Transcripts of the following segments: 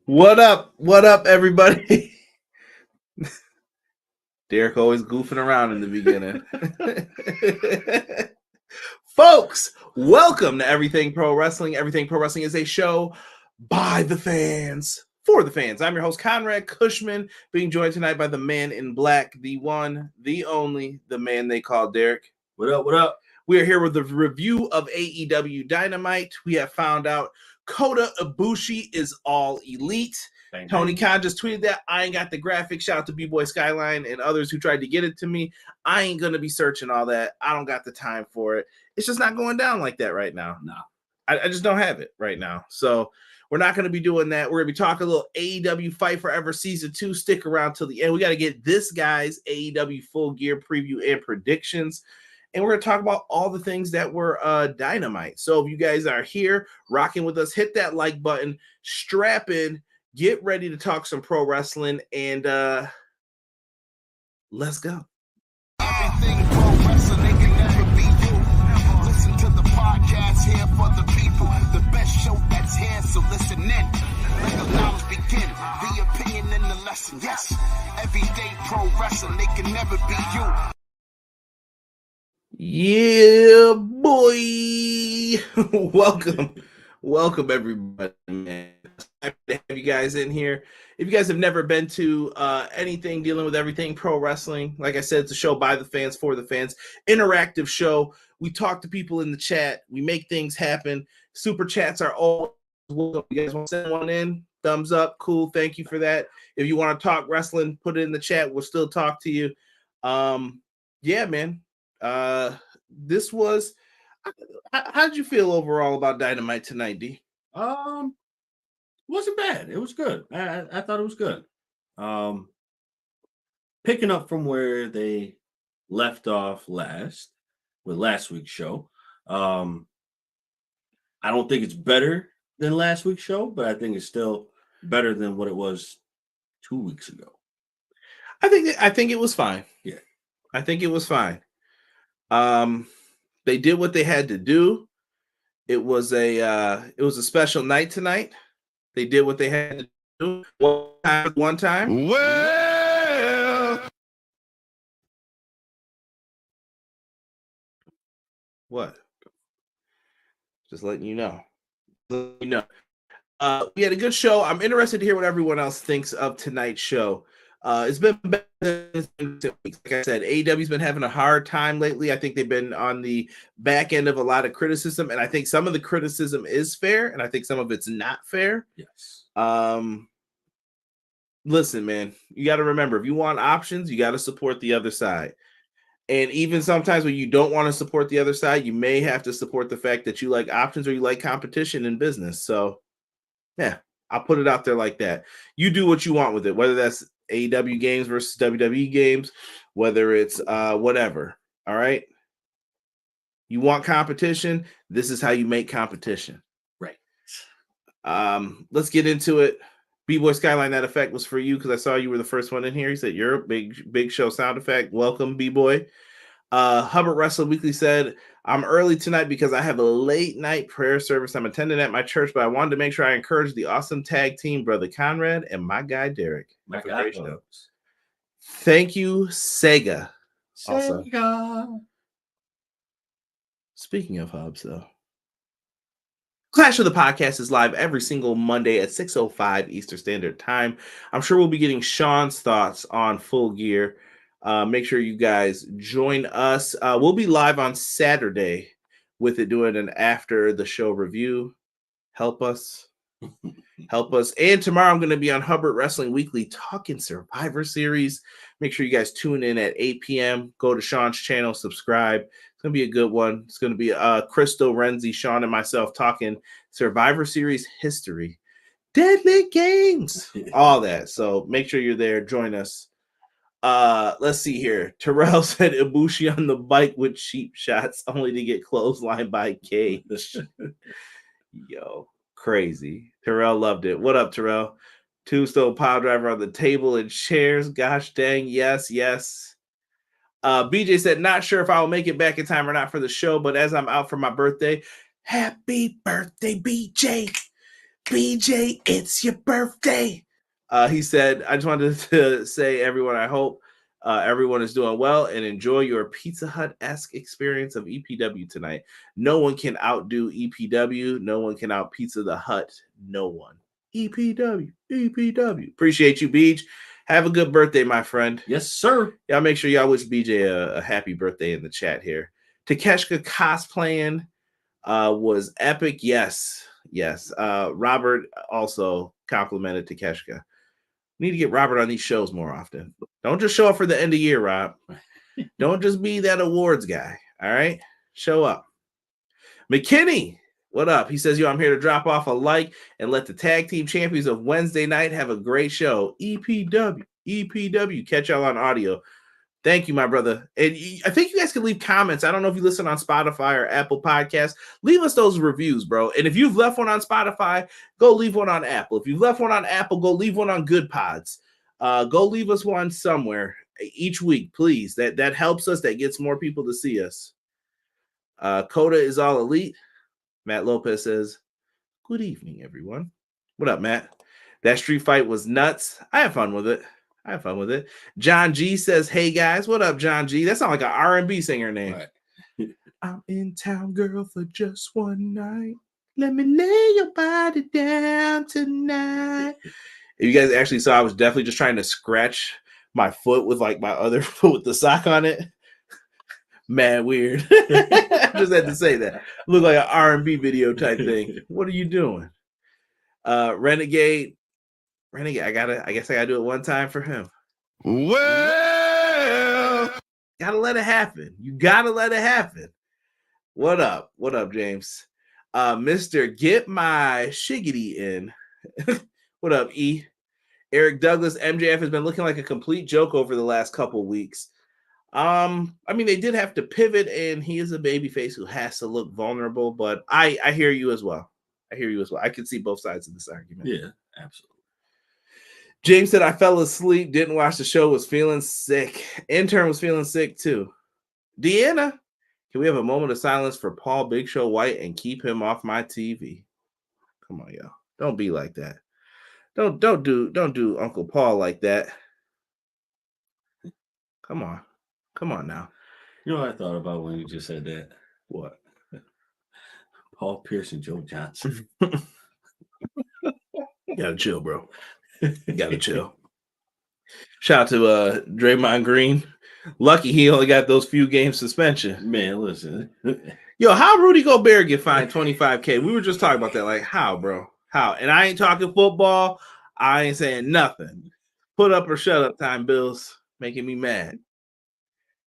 What up? What up, everybody? Derek always goofing around in the beginning. Folks, welcome to Everything Pro Wrestling. Everything Pro Wrestling is a show by the fans, for the fans. I'm your host, Conrad Cushman, being joined tonight by the man in black, the one, the only, the man they call Derek. What up, what up? We are here with a review of AEW Dynamite. We have found out Kota Ibushi is all elite. Tony Khan just tweeted that. I ain't got the graphic. Shout out to B-Boy Skyline and others who tried to get it to me. I ain't going to be searching all that. I don't got the time for it. It's just not going down like that right now. No. I just don't have it right now. So we're not going to be doing that. We're going to be talking a little AEW Fight Forever Season 2. Stick around till the end. We got to get this guy's AEW Full Gear preview and predictions. And we're going to talk about all the things that were Dynamite. So if you guys are here rocking with us, hit that like button, strap in, get ready to talk some pro wrestling, and let's go. Everything pro wrestling, they can never be you. Listen to the podcast here for the people. The best show that's here, so listen in. Let the knowledge begin. The opinion and the lesson. Yes, everyday pro wrestling, they can never be you. Yeah, boy. Welcome everybody, man. Happy to have you guys in here. If you guys have never been to anything dealing with everything pro wrestling, like I said, it's a show by the fans, for the fans, interactive show. We talk to people in the chat. We make things happen. Super chats are all welcome. You guys want to send one in? Thumbs up. Cool. Thank you for that. If you want to talk wrestling, put it in the chat. We'll still talk to you. Yeah, man. This was, how did you feel overall about Dynamite tonight, D? Wasn't bad. It was good. I thought it was good. Picking up from where they left off with last week's show. I don't think it's better than last week's show, but I think it's still better than what it was 2 weeks ago. I think it was fine. Yeah. I think it was fine. They did what they had to do. It was a special night tonight. They did what they had to do one time. Well, What? Just letting you know. We had a good show. I'm interested to hear what everyone else thinks of tonight's show. It's been better than 2 weeks. Like I said, AEW's been having a hard time lately. I think they've been on the back end of a lot of criticism, and I think some of the criticism is fair, and I think some of it's not fair. Yes. Listen, man, you got to remember, if you want options, you got to support the other side. And even sometimes when you don't want to support the other side, you may have to support the fact that you like options or you like competition in business. So, yeah, I'll put it out there like that. You do what you want with it, whether that's AEW games versus WWE games, whether it's whatever. All right. You want competition. This is how you make competition. Right. Let's get into it. B-Boy Skyline, that effect was for you because I saw you were the first one in here. He said, you're a big show sound effect. Welcome, B-Boy. Hubbard Wrestle Weekly said, I'm early tonight because I have a late night prayer service I'm attending at my church, but I wanted to make sure I encourage the awesome tag team, Brother Conrad and my guy, Derek. Great show. Thank you, Sega. Also. Speaking of Hobbs, though. Clash of the Podcast is live every single Monday at 6:05 Eastern Standard Time. I'm sure we'll be getting Sean's thoughts on Full Gear. Make sure you guys join us. We'll be live on Saturday with it, doing an after the show review. Help us. Help us. And tomorrow I'm going to be on Hubbard Wrestling Weekly talking Survivor Series. Make sure you guys tune in at 8 p.m. Go to Sean's channel, subscribe. It's going to be a good one. It's going to be Crystal, Renzi, Sean, and myself talking Survivor Series history, deadly games, all that. So make sure you're there. Join us. Let's see here. Terrell said Ibushi on the bike with cheap shots only to get clotheslined by Cage. Yo, crazy. Terrell loved it. What up, Terrell? Tombstone pile driver on the table and chairs. Gosh dang, yes. BJ said, not sure if I will make it back in time or not for the show, but as I'm out for my birthday, happy birthday, BJ. BJ, it's your birthday. He said, I just wanted to say, everyone, I hope everyone is doing well and enjoy your Pizza Hut-esque experience of EPW tonight. No one can outdo EPW. No one can out Pizza the Hut. No one. EPW. Appreciate you, Beach. Have a good birthday, my friend. Yes, sir. Y'all make sure y'all wish BJ a happy birthday in the chat here. Takeshita cosplaying was epic. Yes. Robert also complimented Takeshita. Need to get Robert on these shows more often. Don't just show up for the end of year, Rob. Don't just be that awards guy. All right? Show up. McKinney, what up? He says, yo, I'm here to drop off a like and let the tag team champions of Wednesday night have a great show. EPW. Catch y'all on audio. Thank you, my brother. And I think you guys can leave comments. I don't know if you listen on Spotify or Apple Podcasts. Leave us those reviews, bro. And if you've left one on Spotify, go leave one on Apple. If you've left one on Apple, go leave one on Good Pods. Go leave us one somewhere each week, please. That helps us. That gets more people to see us. Kota is all elite. Matt Lopez says, good evening, everyone. What up, Matt? That street fight was nuts. I had fun with it. John G says, hey guys, what up, John G? That sounds like an R&B singer name. Right. I'm in town, girl, for just one night. Let me lay your body down tonight. If you guys actually saw, I was definitely just trying to scratch my foot with like my other foot with the sock on it. Mad weird. I just had to say that. Look like an R&B video type thing. What are you doing? Renegade, I guess I gotta do it one time for him. Well, gotta let it happen. You gotta let it happen. What up, James? Mr. Get My Shiggity in. What up, E? Eric Douglas, MJF has been looking like a complete joke over the last couple weeks. I mean, they did have to pivot, and he is a babyface who has to look vulnerable, but I hear you as well. I can see both sides of this argument. Yeah, absolutely. James said, I fell asleep, didn't watch the show, was feeling sick. Intern was feeling sick too. Deanna, can we have a moment of silence for Paul Big Show Wight and keep him off my TV? Come on, y'all. Don't be like that. Don't do Uncle Paul like that. Come on now. You know what I thought about when you just said that? What? Paul Pierce and Joe Johnson. You gotta chill, bro. You gotta chill. Shout out to Draymond Green. Lucky he only got those few games suspension. Man, listen. Yo, how Rudy Gobert get fined $25K? We were just talking about that. Like, how, bro? How? And I ain't talking football. I ain't saying nothing. Put up or shut up time, Bills. Making me mad.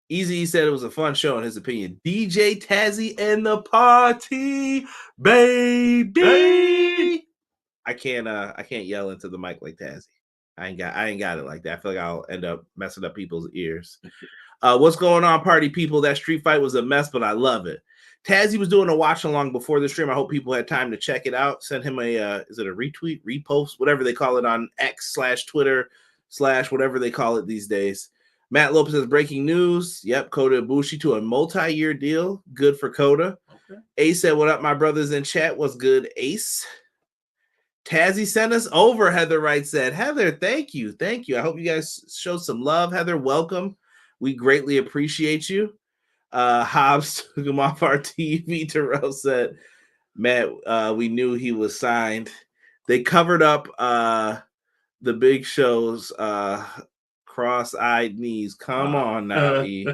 Easy said it was a fun show in his opinion. DJ Tazzy and the party, baby. I can't yell into the mic like Tazzy. I ain't got it like that. I feel like I'll end up messing up people's ears. What's going on, party people? That street fight was a mess, but I love it. Tazzy was doing a watch along before the stream. I hope people had time to check it out. Send him is it a retweet, repost, whatever they call it on X/Twitter/ whatever they call it these days. Matt Lopez says breaking news. Yep, Kota Ibushi to a multi-year deal. Good for Kota. Okay. Ace said, what up, my brothers in chat? What's good, Ace? Tazzy sent us over, Heather Wright said. Heather, thank you. I hope you guys show some love. Heather, welcome. We greatly appreciate you. Hobbs took him off our TV. Terrell said, Matt, we knew he was signed. They covered up the Big Show's cross-eyed knees. Come on now, E.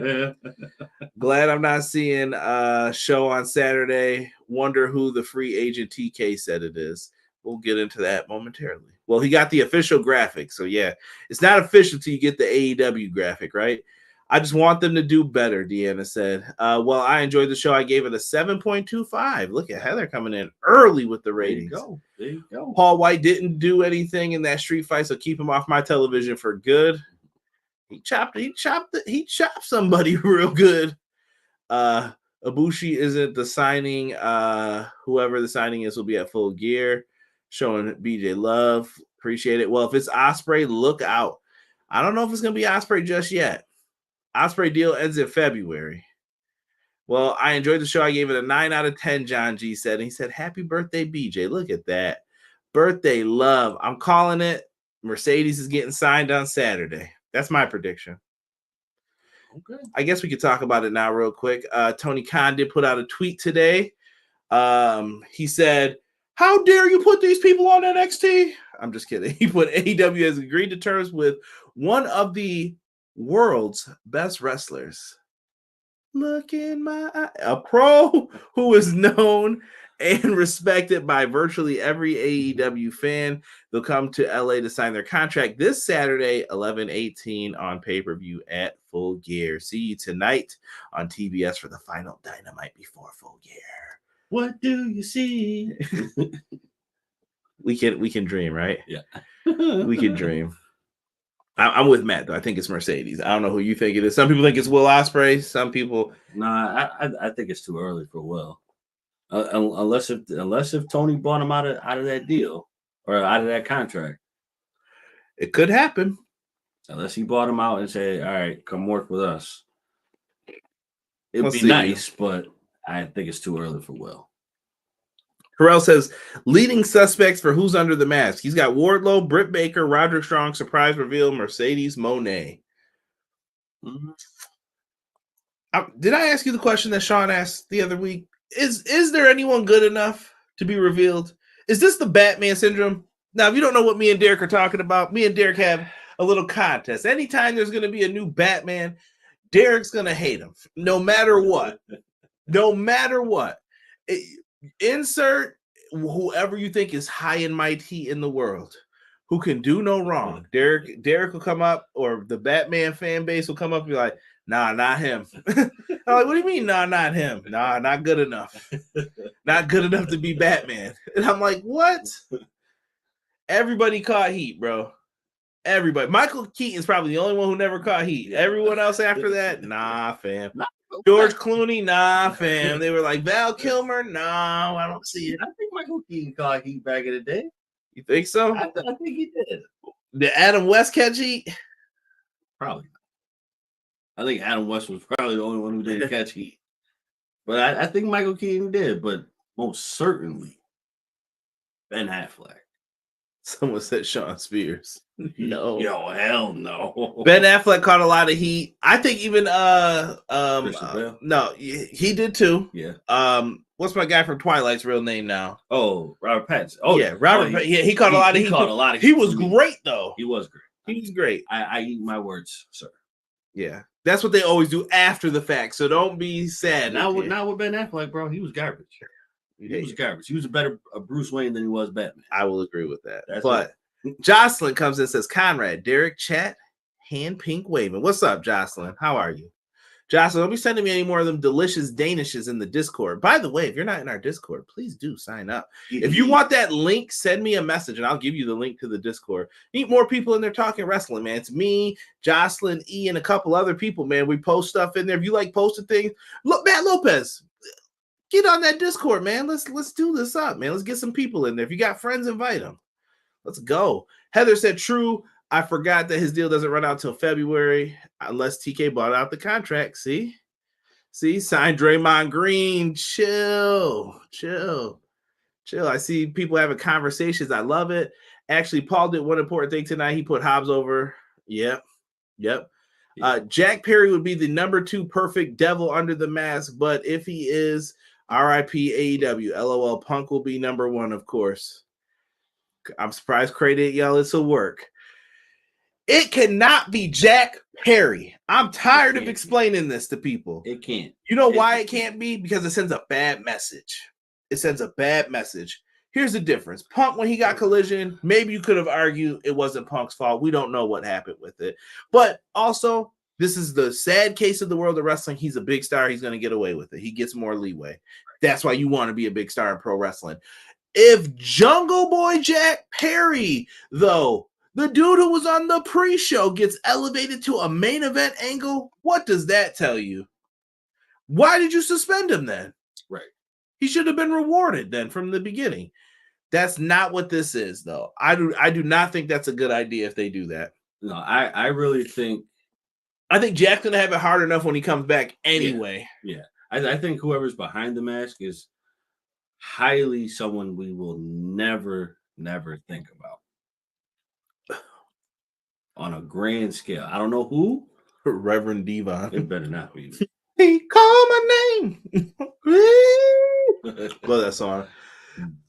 Glad I'm not seeing a show on Saturday. Wonder who the free agent TK said it is. We'll get into that momentarily. Well, he got the official graphic, so yeah. It's not official till you get the AEW graphic, right? I just want them to do better, Deanna said. Well, I enjoyed the show. I gave it a 7.25. Look at Heather coming in early with the ratings. There you go. Paul Wight didn't do anything in that street fight, so keep him off my television for good. He chopped somebody real good. Ibushi isn't the signing. Whoever the signing is will be at Full Gear. Showing BJ love. Appreciate it. Well, if it's Ospreay, look out. I don't know if it's going to be Ospreay just yet. Ospreay deal ends in February. Well, I enjoyed the show. I gave it a 9 out of 10, John G said. And he said, happy birthday, BJ. Look at that. Birthday love. I'm calling it. Mercedes is getting signed on Saturday. That's my prediction. Okay. I guess we could talk about it now real quick. Tony Khan did put out a tweet today. He said, "How dare you put these people on NXT?" I'm just kidding. He put AEW has agreed to terms with one of the world's best wrestlers. Look in my eye. A pro who is known and respected by virtually every AEW fan. They'll come to LA to sign their contract this Saturday, 11/18 on pay-per-view at Full Gear. See you tonight on TBS for the final Dynamite before Full Gear. What do you see? We can dream, right? Yeah. We can dream. I'm with Matt, though. I think it's Mercedes. I don't know who you think it is. Some people think it's Will Ospreay. Some people... Nah, I think it's too early for Will. Unless if Tony bought him out of that deal or out of that contract. It could happen. Unless he bought him out and said, all right, come work with us. It'd We'll be see. nice, but I think it's too early for Will. Harrell says, leading suspects for Who's Under the Mask. He's got Wardlow, Britt Baker, Roderick Strong, surprise reveal, Mercedes Moné. Mm-hmm. Did I ask you the question that Sean asked the other week? Is there anyone good enough to be revealed? Is this the Batman syndrome? Now, if you don't know what me and Derek are talking about, me and Derek have a little contest. Anytime there's going to be a new Batman, Derek's going to hate him, no matter what. No matter what. Insert whoever you think is high and mighty in the world who can do no wrong. Derek will come up, or the Batman fan base will come up and be like, nah, not him. I'm like, what do you mean, nah, not him? Nah, not good enough. Not good enough to be Batman. And I'm like, what? Everybody caught heat, bro. Everybody. Michael Keaton's probably the only one who never caught heat. Everyone else after that, nah, fam. George Clooney, nah, fam. They were like, Val Kilmer, no, I don't see it. I think Michael Keaton caught heat back in the day. You think so? I think he did. Did Adam West catch heat? Probably. I think Adam West was probably the only one who didn't catch heat. But I think Michael Keaton did, but most certainly Ben Affleck. Someone said Sean Spears. No. Yo, hell no. Ben Affleck caught a lot of heat. I think even no, he did too. Yeah. What's my guy from Twilight's real name now? Oh, Robert Pattinson. Oh yeah, Robert. He caught a lot of heat. He caught a lot of heat. He was heat. great though. He was great. He was great. I eat my words, sir. Yeah. That's what they always do after the fact. So don't be sad. Now with Ben Affleck, bro, he was garbage. He was garbage. He was a better Bruce Wayne than he was Batman. I will agree with that. That's but Jocelyn comes in and says, Conrad, Derek, chat, hand pink waving. What's up, Jocelyn? How are you? Jocelyn, don't be sending me any more of them delicious Danishes in the Discord. By the way, if you're not in our Discord, please do sign up. If you want that link, send me a message and I'll give you the link to the Discord. Need more people in there talking wrestling, man. It's me, Jocelyn, E, and a couple other people, man. We post stuff in there. If you like posting things, look, Matt Lopez, get on that Discord, man. Let's do this up, man. Let's get some people in there. If you got friends, invite them. Let's go. Heather said, true. I forgot that his deal doesn't run out till February unless TK bought out the contract. See, signed Draymond Green. Chill. I see people having conversations. I love it. Actually, Paul did one important thing tonight. He put Hobbs over. Yep. Jack Perry would be the number 2 perfect devil under the mask, but if he is, RIP AEW. LOL. Punk will be number 1, of course. I'm surprised Cray didn't yell. This will work. It cannot be Jack Perry. I'm tired of explaining this to people. It can't. You know why it can't be? Because it sends a bad message. Here's the difference. Punk, when he got Collision, maybe you could have argued it wasn't Punk's fault. We don't know what happened with it. But also, this is the sad case of the world of wrestling. He's a big star. He's going to get away with it. He gets more leeway. That's why you want to be a big star in pro wrestling. If Jungle Boy Jack Perry, though, the dude who was on the pre-show, gets elevated to a main event angle, what does that tell you? Why did you suspend him then? Right. He should have been rewarded then from the beginning. That's not what this is, though. I do not think that's a good idea if they do that. No, I really think... I think Jack's going to have it hard enough when he comes back anyway. Yeah. I think whoever's behind the mask is highly someone we will never never think about on a grand scale. I don't know who. Reverend Devon. It better not be. He called my name. Love that song.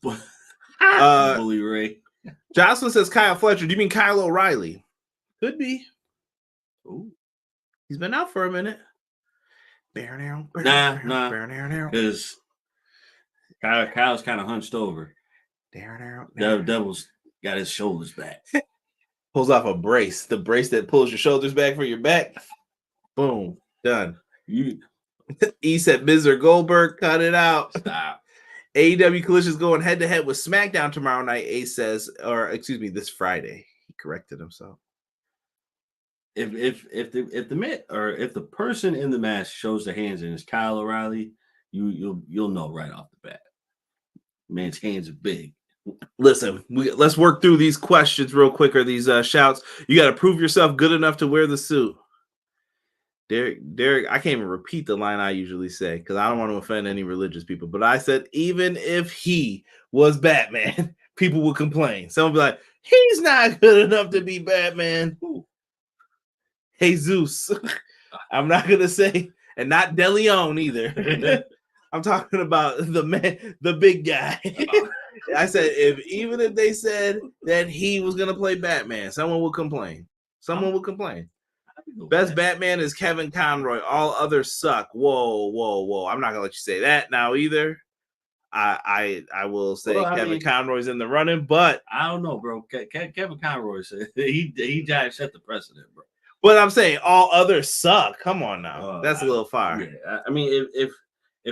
Bully Ray. Jocelyn says Kyle Fletcher. Do you mean Kyle O'Reilly? Could be. Ooh. He's been out for a minute. Nah. Because Kyle's kind of hunched over. Devil's got his shoulders back. Pulls off a brace. The brace that pulls your shoulders back for your back. Boom. Done. E said Miz or Goldberg. Cut it out. Stop. AEW Collision is going head to head with SmackDown tomorrow night. A says, or excuse me, this Friday. He corrected himself. If the person in the match shows the hands and it's Kyle O'Reilly, you'll know right off the bat. Man's hands are big. Listen, let's work through these questions real quick, or these shouts. You got to prove yourself good enough to wear the suit. Derek, I can't even repeat the line I usually say because I don't want to offend any religious people. But I said, even if he was Batman, people would complain. Someone would be like, he's not good enough to be Batman. Ooh. Jesus. I'm not going to say, and not De Leon either. I'm talking about the man, the big guy. I said, even if they said that he was going to play Batman, someone would complain. Someone would complain. Best Batman is Kevin Conroy. All others suck. Whoa. I'm not gonna let you say that now either. I will say Kevin Conroy's in the running, but I don't know, bro. Kevin Conroy said he set the precedent, bro. But I'm saying all others suck. Come on now, that's a little far. Yeah, I mean, if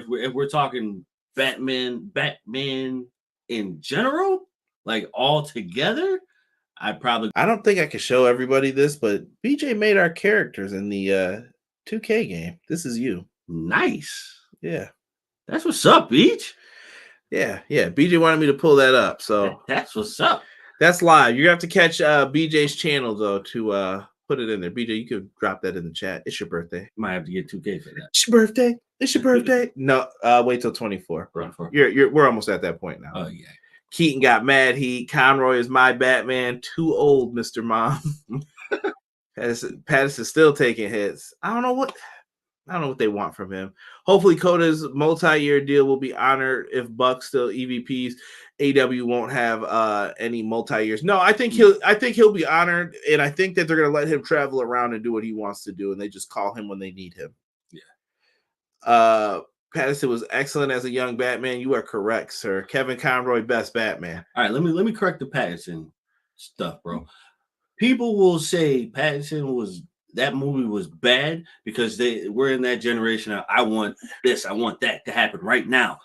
we're talking Batman in general, like all together. I don't think I can show everybody this, but BJ made our characters in the 2K game. This is you. Nice. Yeah. That's what's up, Beach. Yeah. BJ wanted me to pull that up. So that's what's up. That's live. You're going to have to catch BJ's channel, though, to put it in there. BJ, you could drop that in the chat. It's your birthday. Might have to get 2K for that. It's your birthday. It's your birthday. No, wait till 24. We're almost at that point now. Oh, yeah. Keaton got mad heat. Conroy is my Batman. Too old, Mr. Mom. Patterson's still taking hits. I don't know what they want from him. Hopefully, Kota's multi-year deal will be honored. If Buck still EVPs, AEW won't have any multi-years. No, I think he'll be honored, and I think that they're gonna let him travel around and do what he wants to do, and they just call him when they need him. Yeah. Patterson was excellent as a young Batman. You are correct, sir. Kevin Conroy, best Batman. All right, let me correct the Patterson stuff, bro. People will say that movie was bad because we're in that generation of I want this, I want that to happen right now.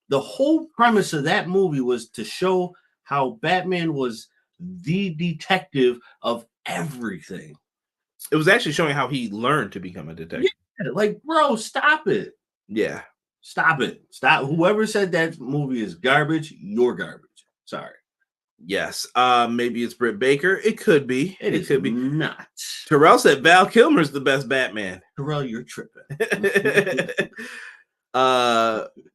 The whole premise of that movie was to show how Batman was the detective of everything. It was actually showing how he learned to become a detective. Yeah, like, bro, stop it. Yeah. Stop it. Stop. Whoever said that movie is garbage, you're garbage. Sorry. Yes. Maybe it's Britt Baker. It could be. It could be not. Terrell said Val Kilmer's the best Batman. Terrell, you're tripping.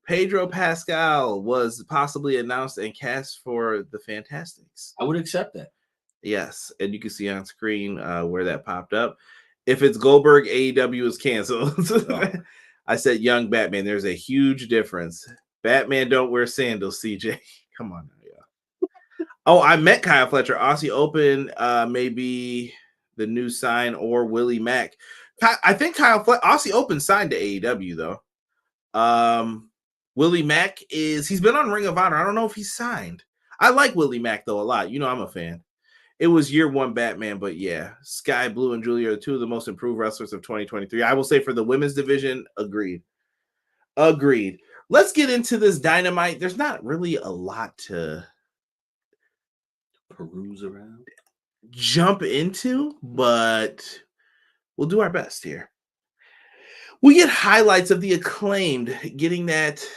Pedro Pascal was possibly announced and cast for the Fantastics. I would accept that. Yes. And you can see on screen where that popped up. If it's Goldberg, AEW is canceled. Oh. I said young Batman. There's a huge difference. Batman don't wear sandals, CJ. Come on now, y'all. Oh, I met Kyle Fletcher. Aussie Open, maybe the new sign or Willie Mack. I think Aussie Open signed to AEW, though. Willie Mack he's been on Ring of Honor. I don't know if he's signed. I like Willie Mack, though, a lot. You know I'm a fan. It was year one Batman, but yeah, Sky Blue and Julia are two of the most improved wrestlers of 2023. I will say for the women's division, agreed. Let's get into this Dynamite. There's not really a lot to peruse around, jump into, but we'll do our best here. We get highlights of the Acclaimed getting that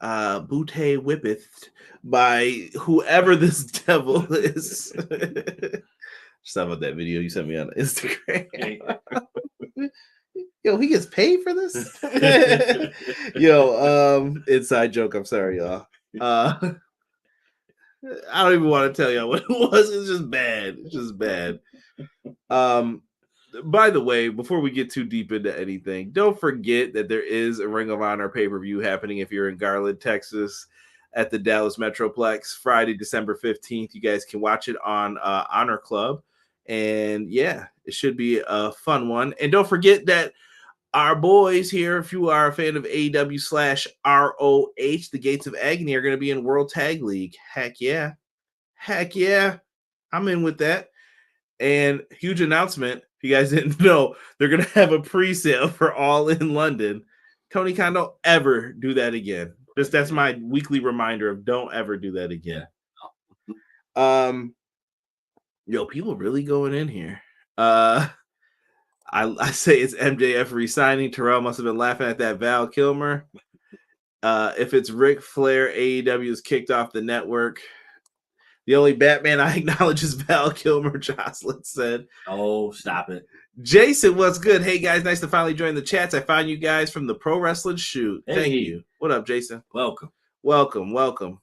Butte Whippeth by whoever this devil is. Just thought about that video you sent me on Instagram. Yo, he gets paid for this? Yo, inside joke. I'm sorry, y'all. I don't even want to tell y'all what it was. It's just bad. It's just bad. By the way, before we get too deep into anything, don't forget that there is a Ring of Honor pay-per-view happening if you're in Garland, Texas, at the Dallas Metroplex, Friday, December 15th. You guys can watch it on Honor Club. And yeah, it should be a fun one. And don't forget that our boys here, if you are a fan of AEW/ROH, the Gates of Agony are going to be in World Tag League. Heck yeah. Heck yeah. I'm in with that. And huge announcement. If you guys didn't know, they're going to have a pre-sale for All in London. Tony Khan, don't ever do that again. Just that's my weekly reminder of don't ever do that again. Yo, people really going in here. I say it's MJF re-signing. Terrell must have been laughing at that Val Kilmer. If it's Ric Flair, AEW is kicked off the network. The only Batman I acknowledge is Val Kilmer, Jocelyn said. Oh, stop it. Jason, what's good? Hey, guys, nice to finally join the chats. I found you guys from the Pro Wrestling Shoot. Hey. Thank you. What up, Jason? Welcome. Welcome.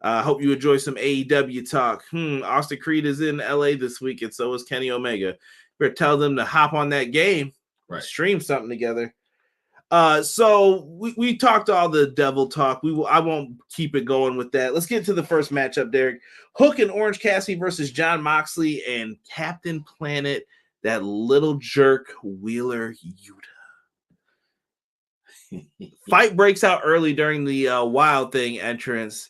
Hope you enjoy some AEW talk. Austin Creed is in LA this week, and so is Kenny Omega. Better tell them to hop on that game, right? Stream something together. So we talked all the devil talk. I won't keep it going with that. Let's get to the first matchup, Derek. Hook and Orange Cassidy versus John Moxley and Captain Planet, that little jerk Wheeler Yuta. Fight breaks out early during the Wild Thing entrance.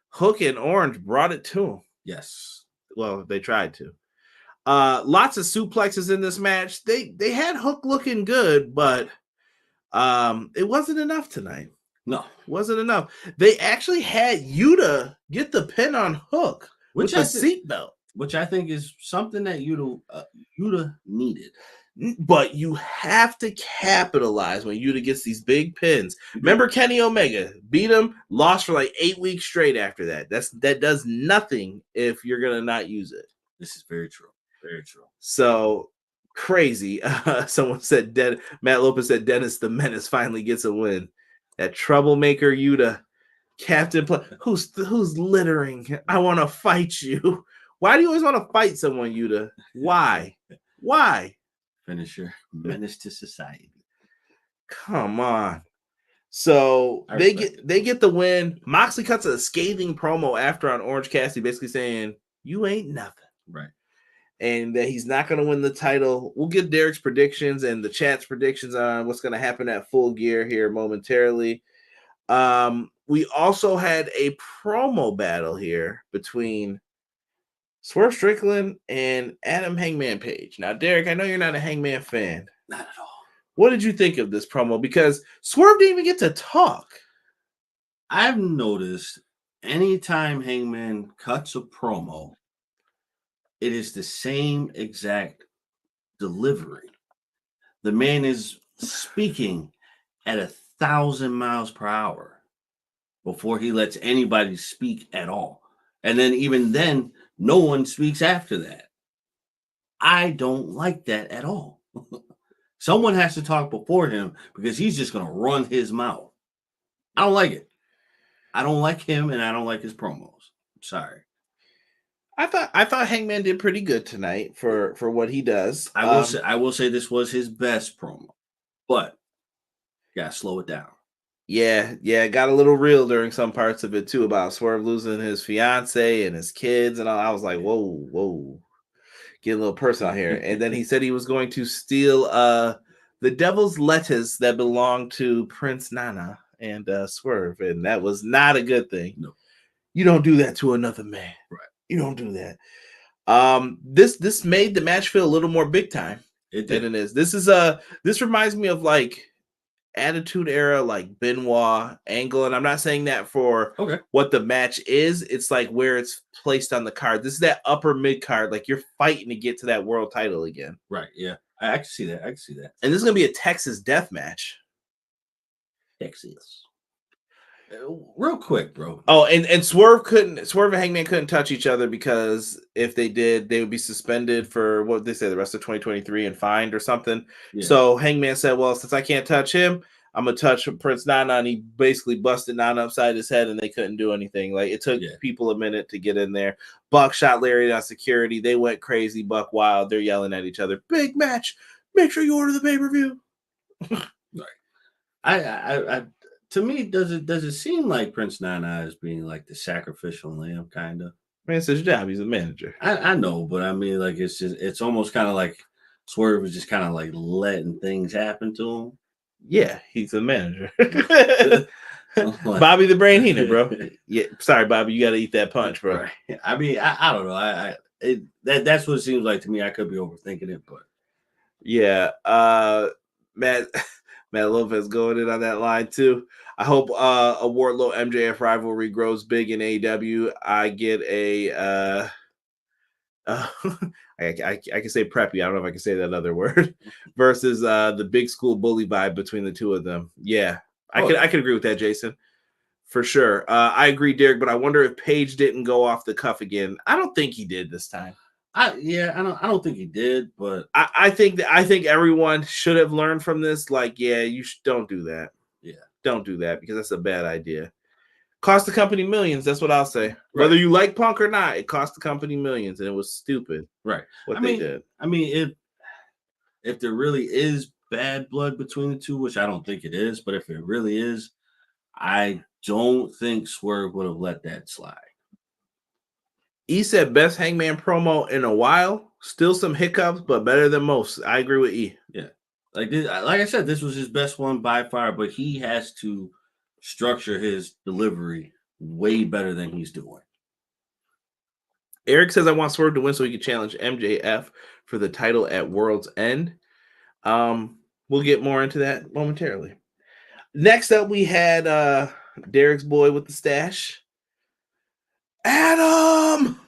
Hook and Orange brought it to him. Yes. Well, they tried to. Lots of suplexes in this match. They had Hook looking good, but it wasn't enough tonight. No, wasn't enough. They actually had Yuta get the pin on Hook with the seatbelt, which I think is something that Yuta needed. But you have to capitalize when Yuta gets these big pins. Remember Kenny Omega beat him, lost for like 8 weeks straight after that. That does nothing if you're gonna not use it. This is very true. Very true. So crazy. Someone said Matt Lopez said Dennis the Menace finally gets a win. That troublemaker Yuta, Captain who's littering. I want to fight you. Why do you always want to fight someone, Yuta? Why? Finisher, menace to society. Come on. So they get the win. Moxley cuts a scathing promo after on Orange Cassidy, basically saying you ain't nothing. Right. And that he's not going to win the title. We'll get Derek's predictions and the chat's predictions on what's going to happen at Full Gear here momentarily. We also had a promo battle here between Swerve Strickland and Adam Hangman Page. Now, Derek, I know you're not a Hangman fan. Not at all. What did you think of this promo? Because Swerve didn't even get to talk. I've noticed anytime Hangman cuts a promo, it is the same exact delivery. The man is speaking at 1,000 miles per hour before he lets anybody speak at all. And then even then, no one speaks after that. I don't like that at all. Someone has to talk before him because he's just going to run his mouth. I don't like it. I don't like him, and I don't like his promos. I'm sorry. I thought Hangman did pretty good tonight for what he does. I will say this was his best promo, but you gotta slow it down. Yeah, it got a little real during some parts of it too, about Swerve losing his fiance and his kids and all. I was like, whoa, get a little personal here. And then he said he was going to steal the devil's lettuce that belonged to Prince Nana and Swerve, and that was not a good thing. No, you don't do that to another man. Right. You don't do that. This made the match feel a little more big time than it is. This reminds me of like Attitude Era, like Benoit Angle, and I'm not saying that for what the match is. It's like where it's placed on the card. This is that upper mid card, like you're fighting to get to that world title again. Right? Yeah, I can see that. And this is gonna be a Texas death match. Texas. Real quick, bro. Oh, and Swerve and Hangman couldn't touch each other because if they did, they would be suspended for what they say the rest of 2023 and fined or something. Yeah. So Hangman said, "Well, since I can't touch him, I'm gonna touch Prince Nana, and he basically busted Nana upside his head, and they couldn't do anything. Like it took people a minute to get in there. Buck shot Larry on security. They went crazy. Buck wild. They're yelling at each other. Big match. Make sure you order the pay-per-view. Right. I to me, does it seem like Prince Nana is being like the sacrificial lamb, kind of? Man, it's his job. He's a manager. I know, but I mean, like it's almost kind of like Swerve is just kind of like letting things happen to him. Yeah, he's a manager. Bobby the Brain Heenan, bro. Yeah, sorry, Bobby, you got to eat that punch, bro. Right. I mean, I don't know. That's what it seems like to me. I could be overthinking it, but yeah. Matt Lopez going in on that line too. I hope a Wardlow MJF rivalry grows big in AEW. I get a I can say preppy. I don't know if I can say that other word versus the big school bully vibe between the two of them. Yeah, I could agree with that, Jason, for sure. I agree, Derek, but I wonder if Paige didn't go off the cuff again. I don't think he did this time. I don't think he did, but I think everyone should have learned from this. Like, yeah, don't do that. Yeah, don't do that because that's a bad idea. Cost the company millions. That's what I'll say. Right. Whether you like Punk or not, it cost the company millions, and it was stupid. Right. What they did. I mean, if there really is bad blood between the two, which I don't think it is, but if it really is, I don't think Swerve would have let that slide. E said best Hangman promo in a while. Still some hiccups, but better than most. I agree with E. Yeah. Like I said, this was his best one by far, but he has to structure his delivery way better than he's doing. Eric says, I want Swerve to win so he can challenge MJF for the title at World's End. We'll get more into that momentarily. Next up, we had Derek's boy with the stash. Adam!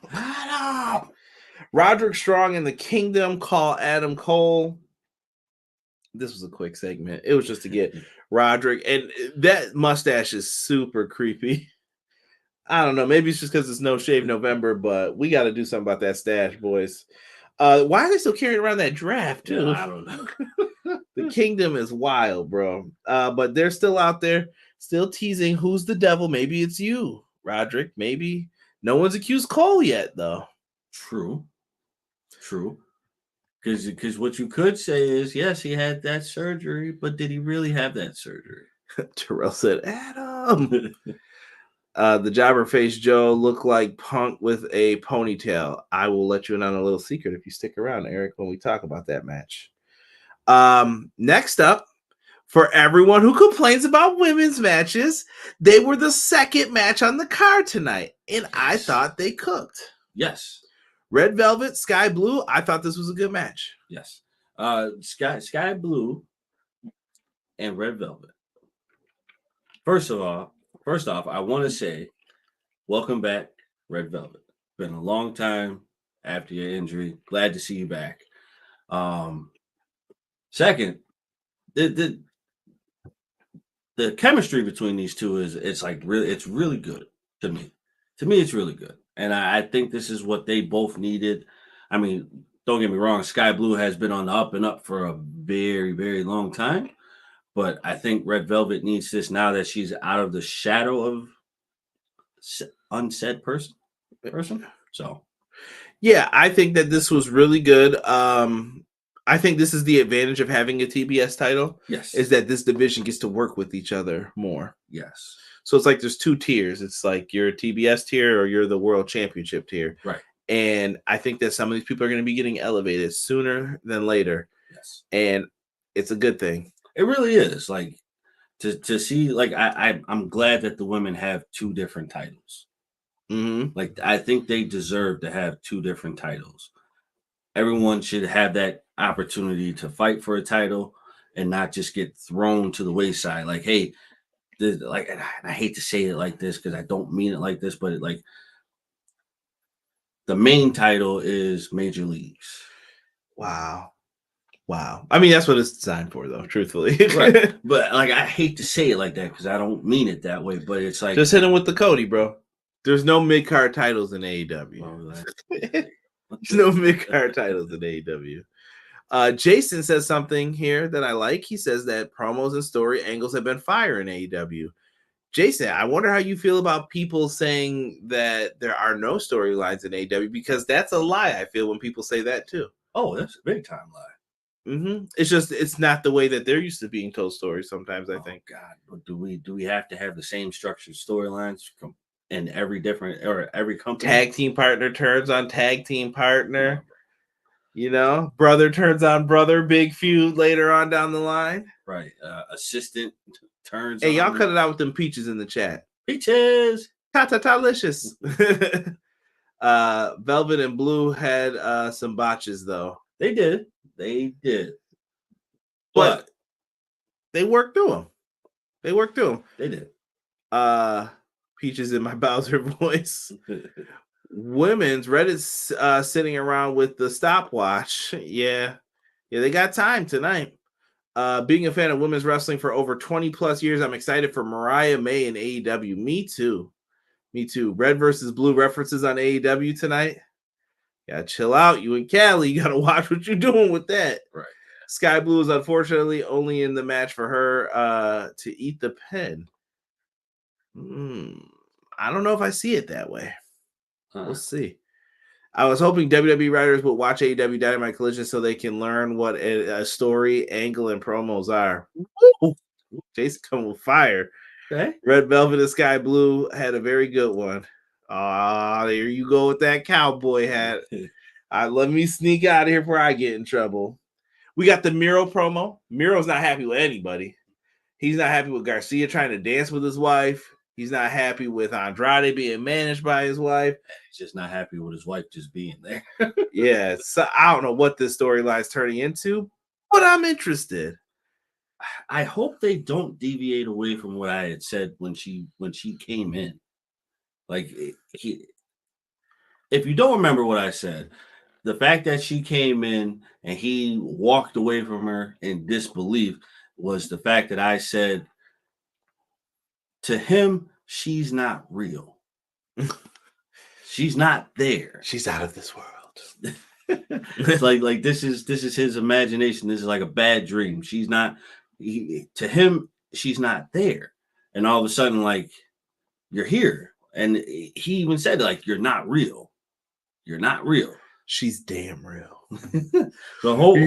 Roderick Strong and the Kingdom call Adam Cole. This was a quick segment. It was just to get Roderick, and that mustache is super creepy. I don't know. Maybe it's just because it's No Shave November, but we got to do something about that stash, boys. Why are they still carrying around that draft, too? Yeah, I don't know. The Kingdom is wild, bro. But they're still out there, still teasing who's the devil. Maybe it's you, Roderick. Maybe. No one's accused Cole yet, though. True. Because what you could say is, yes, he had that surgery, but did he really have that surgery? Terrell said, Adam. The jobber face Joe looked like Punk with a ponytail. I will let you in on a little secret if you stick around, Eric, when we talk about that match. Next up, for everyone who complains about women's matches, they were the second match on the card tonight, and I thought they cooked. Yes. Red Velvet, Sky Blue. I thought this was a good match. Yes. Sky Blue and Red Velvet. First off, I want to say, welcome back, Red Velvet. Been a long time after your injury. Glad to see you back. Second, the chemistry between these two it's really good to me. To me, it's really good. And I think this is what they both needed. I mean, don't get me wrong, Sky Blue has been on the up and up for a very, very long time. But I think Red Velvet needs this now that she's out of the shadow of unsaid person. So, yeah, I think that this was really good. I think this is the advantage of having a TBS title. Yes. Is that this division gets to work with each other more. Yes. So it's like there's two tiers. It's like you're a TBS tier or you're the World Championship tier. Right. And I think that some of these people are going to be getting elevated sooner than later. Yes. And it's a good thing. It really is. Like to see, like I'm glad that the women have two different titles. Mm-hmm. Like I think they deserve to have two different titles. Everyone should have that opportunity to fight for a title and not just get thrown to the wayside. Like, hey, like, I hate to say it like this because I don't mean it like this, but like the main title is Major Leagues. Wow. I mean, that's what it's designed for, though, truthfully. Right. But like, I hate to say it like that because I don't mean it that way, but it's like, just hit him with the Cody, bro. There's no mid-card titles in AEW. Well, There's no mid-card titles in AEW. Jason says something here that I like. He says that promos and story angles have been fire in AEW. Jason, I wonder how you feel about people saying that there are no storylines in AEW, because that's a lie. I feel when people say that too. Oh, that's a big time lie. It's just, it's not the way that they're used to being told stories sometimes, I think. God, but do we have to have the same structured storylines in every different or every company? Tag team partner turns on tag team partner. You know, brother turns on brother, big feud later on down the line. Right. Assistant turns Hey, on. y'all cut it out with them peaches in the chat. Peaches. Ta-ta-ta-licious. Velvet and Blue had some botches, though. They did. But they worked through them. They did. Peaches in my Bowser voice. Women's Reddit's sitting around with the stopwatch. Yeah, they got time tonight. Being a fan of women's wrestling for over 20 plus years, I'm excited for Mariah May and AEW. Me too. Red versus Blue references on AEW tonight. Gotta chill out. You and Callie, you gotta watch what you're doing with that. Right. Sky Blue is unfortunately only in the match for her to eat the pin. I don't know if I see it that way. We'll see. I was hoping WWE writers would watch AEW Dynamite Collision so they can learn what a story, angle, and promos are. Woo! Jason coming with fire. Okay. Red Velvet and Sky Blue had a very good one. There you go with that cowboy hat. Let me sneak out of here before I get in trouble. We got the Miro promo. Miro's not happy with anybody. He's not happy with Garcia trying to dance with his wife. He's not happy with Andrade being managed by his wife. He's just not happy with his wife just being there. Yeah, so I don't know what this storyline's turning into, but I'm interested. I hope they don't deviate away from what I had said when she came in. Like, if you don't remember what I said, the fact that she came in and he walked away from her in disbelief was the fact that I said, to him, she's not real. She's not there. She's out of this world. It's like this is his imagination. This is like a bad dream. She's not. To him, she's not there. And all of a sudden, like, you're here. And he even said, like, you're not real. You're not real. She's damn real. The whole